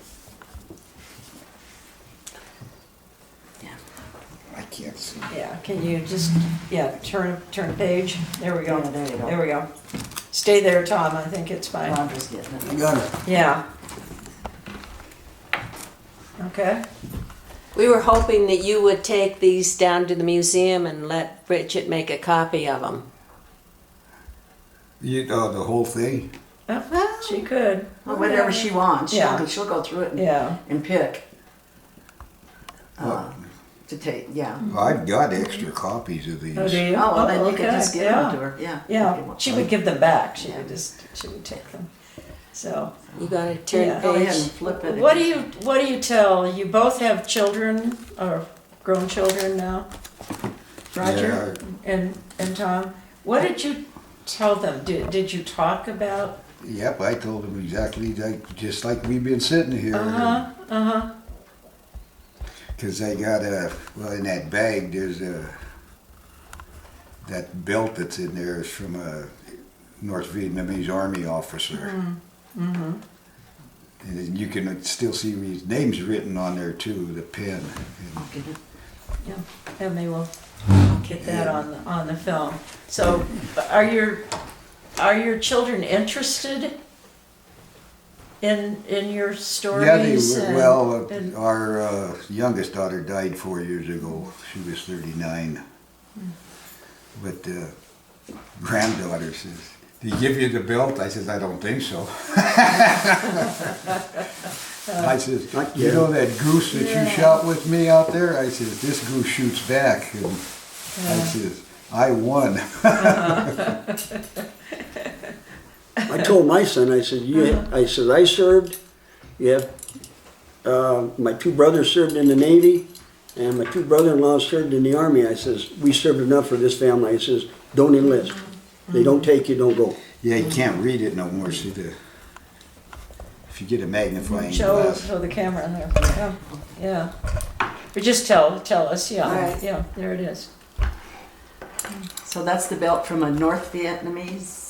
Yeah. I can't see. Yeah, can you just, turn page? There we go. Yeah, there you go. There we go. Stay there, Tom, I think it's fine. Roger's getting it. Got it. Yeah. Okay. We were hoping that you would take these down to the museum and let Bridget make a copy of them. The whole thing? She could. Well, whatever she wants, Yeah. she'll go through it Yeah. and pick. To take, yeah. I've got extra copies of these. Oh, do you? Oh, well, then you could okay, just give yeah. them to her, yeah. Yeah, Okay, well, she would give them back. She Yeah. would take them. So, You gotta turn Yeah. Go ahead page. and flip it. what do you tell? You both have children or grown children now, Roger and Tom. What did you tell them? Did you talk about? Yep, I told them exactly just like we've been sitting here. Because I got in that bag, there's that belt that's in there is from a North Vietnamese Army officer. And then you can still see his name's written on there too, the pen. And Yeah, and they will get that on the film. So, are your children interested in your stories? Yeah, they were. and- Well, and- our youngest daughter died 4 years ago. She was 39. But the granddaughter says, "Did he give you the belt?" I says, "I don't think so." I says, Not "You yet. know that goose that you shot with me out there?" I says, "This goose shoots back." And I says, "I won." I told my son, I said, I said, I served, you have, my two brothers served in the Navy, and my two brother-in-laws served in the Army. I says, we served enough for this family. I says, don't enlist. They don't take you, don't go. Yeah, you can't read it no more. See if you get a magnifying Show glass. the camera in there. Yeah. But just tell us, yeah, Right. yeah, there it is. So that's the belt from a North Vietnamese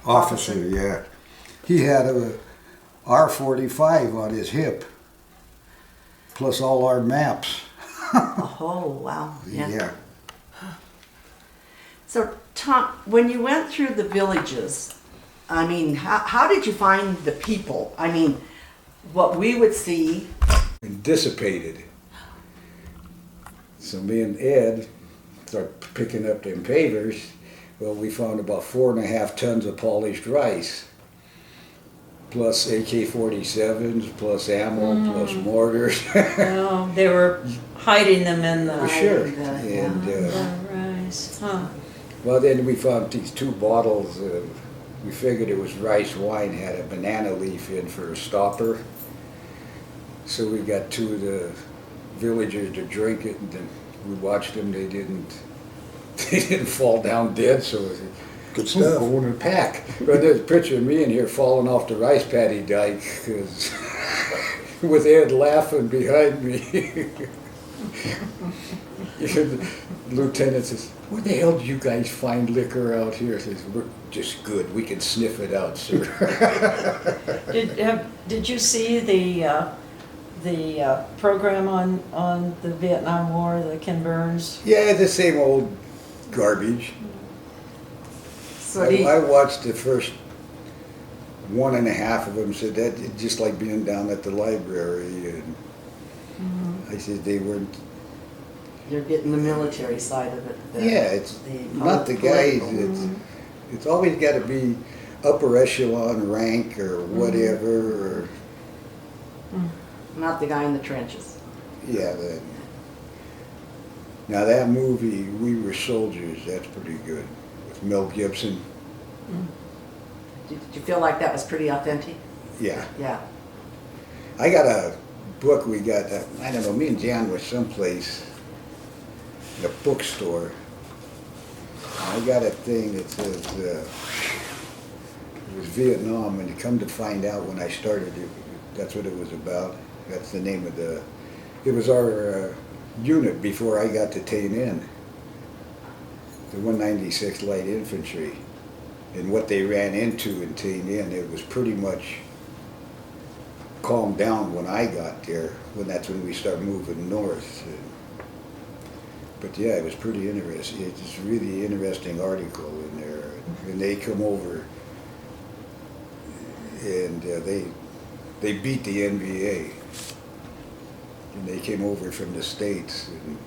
Officer, yeah. He had a R-45 on his hip, plus all our maps. Oh, wow. Yeah. So, Tom, when you went through the villages, I mean, how did you find the people? I mean, what we would see. And dissipated. So me and Ed started picking up them pavers. Well, we found about 4.5 tons of polished rice, plus AK-47s, plus ammo, plus mortars. Well, they were hiding them in For the sure. Yeah. And rice. Huh. well, then we found these 2 bottles. We figured it was rice wine, had a banana leaf in for a stopper. So we got 2 of the villagers to drink it, and then we watched them. They didn't fall down dead. So it was Good stuff. Go in a pack. But there's a picture of me in here falling off the rice paddy dike, 'cause with Ed laughing behind me. The lieutenant says, "Where the hell do you guys find liquor out here?" I says, "We're just good. We can sniff it out, sir." Did you see the program on the Vietnam War, the Ken Burns? Yeah, the same old garbage. So I watched the first 1.5 of them. Said that it's just like being down at the library, and I said they weren't. you're getting the military side of it. Yeah, it's not the guys. It's always got to be upper echelon rank or whatever. Or, Not the guy in the trenches. yeah. Now that movie, We Were Soldiers, that's pretty good with Mel Gibson. Did you feel like that was pretty authentic? Yeah. Yeah. I got a book we got, I don't know, me and Jan were someplace in a bookstore. I got a thing that says it was Vietnam, and come to find out when I started it, that's what it was about. That's the name of it was our unit before I got to Tain In, the 196th Light Infantry. And what they ran into in Tain In, it was pretty much calmed down when I got there, that's when we started moving north. But yeah, it was pretty interesting. It's a really interesting article in there. And they come over and they beat the NBA. And they came over from the States. And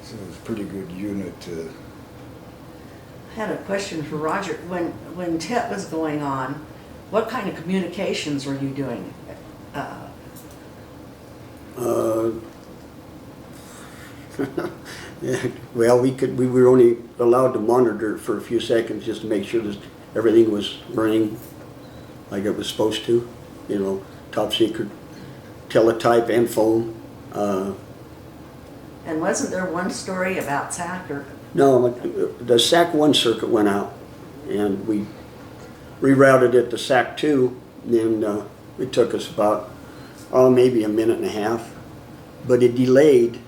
so it was a pretty good unit. I had a question for Roger. When TET was going on, what kind of communications were you doing? Yeah, well, we were only allowed to monitor it for a few seconds just to make sure that everything was running like it was supposed to. You know, top secret, teletype and phone. And wasn't there one story about SAC or? No, the SAC 1 circuit went out, and we rerouted it to SAC 2, and it took us about, maybe a minute and a half, but it delayed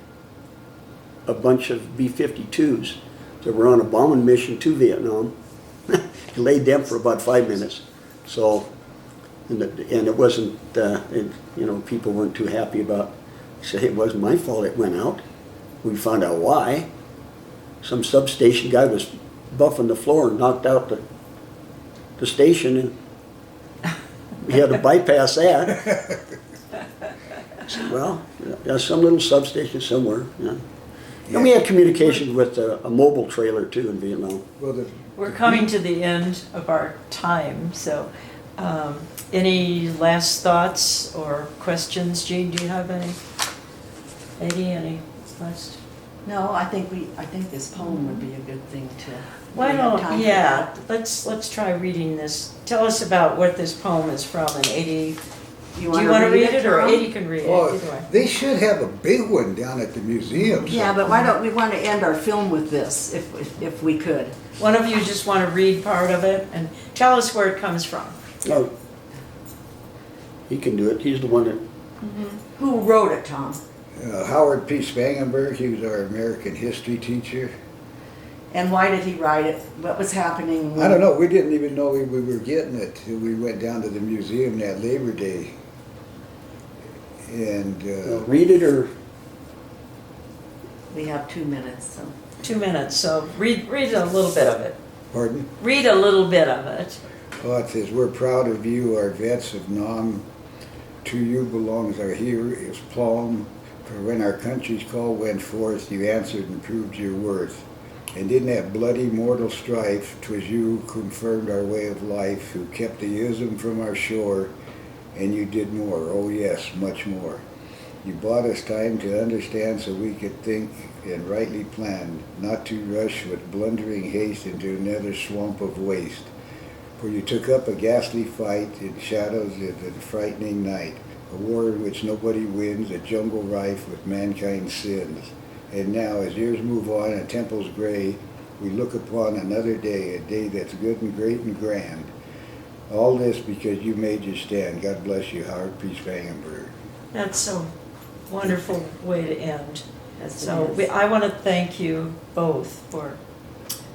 a bunch of B-52s that were on a bombing mission to Vietnam. Delayed them for about 5 minutes. So, and it wasn't, people weren't too happy about, said it wasn't my fault it went out. We found out why. Some substation guy was buffing the floor and knocked out the station, and we had to bypass that. So, well, there's some little substation somewhere, yeah. And we had communication with a mobile trailer too in Vietnam. Well, We're coming to the end of our time, so any last thoughts or questions? Jean, do you have any? Eddie, any last? No, I think this poem would be a good thing to. Why we have don't, time for yeah, that. let's try reading this. Tell us about what this poem is from, and Eddie, do you wanna want to read it, or Tom? Eddie can read it, oh, either way. they should have a big one down at the museum. Yeah, but why don't we want to end our film with this, if we could? One of you just want to read part of it, and tell us where it comes from. Oh, he can do it, he's the one that, Who wrote it, Tom? Howard P. Spangenberg, he was our American history teacher. And why did he write it? What was happening? I don't know, we didn't even know we were getting it till we went down to the museum that Labor Day. And read it or, We have 2 minutes, so. 2 minutes, so read a little bit of it. pardon? Read a little bit of it. Oh, it says, we're proud of you, our vets of Nam. To you belongs our hero's palm. For when our country's call went forth, you answered and proved your worth. And in that bloody mortal strife, 'twas you confirmed our way of life, who kept the ism from our shore, and you did more, oh yes, much more. You bought us time to understand so we could think and rightly plan, not to rush with blundering haste into another swamp of waste. For you took up a ghastly fight in shadows of the frightening night, a war in which nobody wins, a jungle rife with mankind's sins. And now, as years move on and temples gray, we look upon another day, a day that's good and great and grand. All this because you made your stand. God bless you, Howard P. Spangenberg. That's a wonderful way to end. Yes, it So is. I want to thank you both for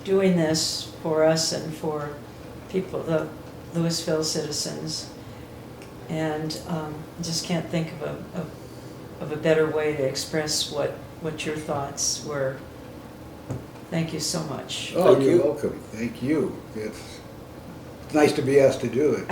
doing this for us and for people, the Louisville citizens. And just can't think of a better way to express what your thoughts were. Thank you so much. Oh, Thank you're you. welcome. Thank you. It's nice to be asked to do it.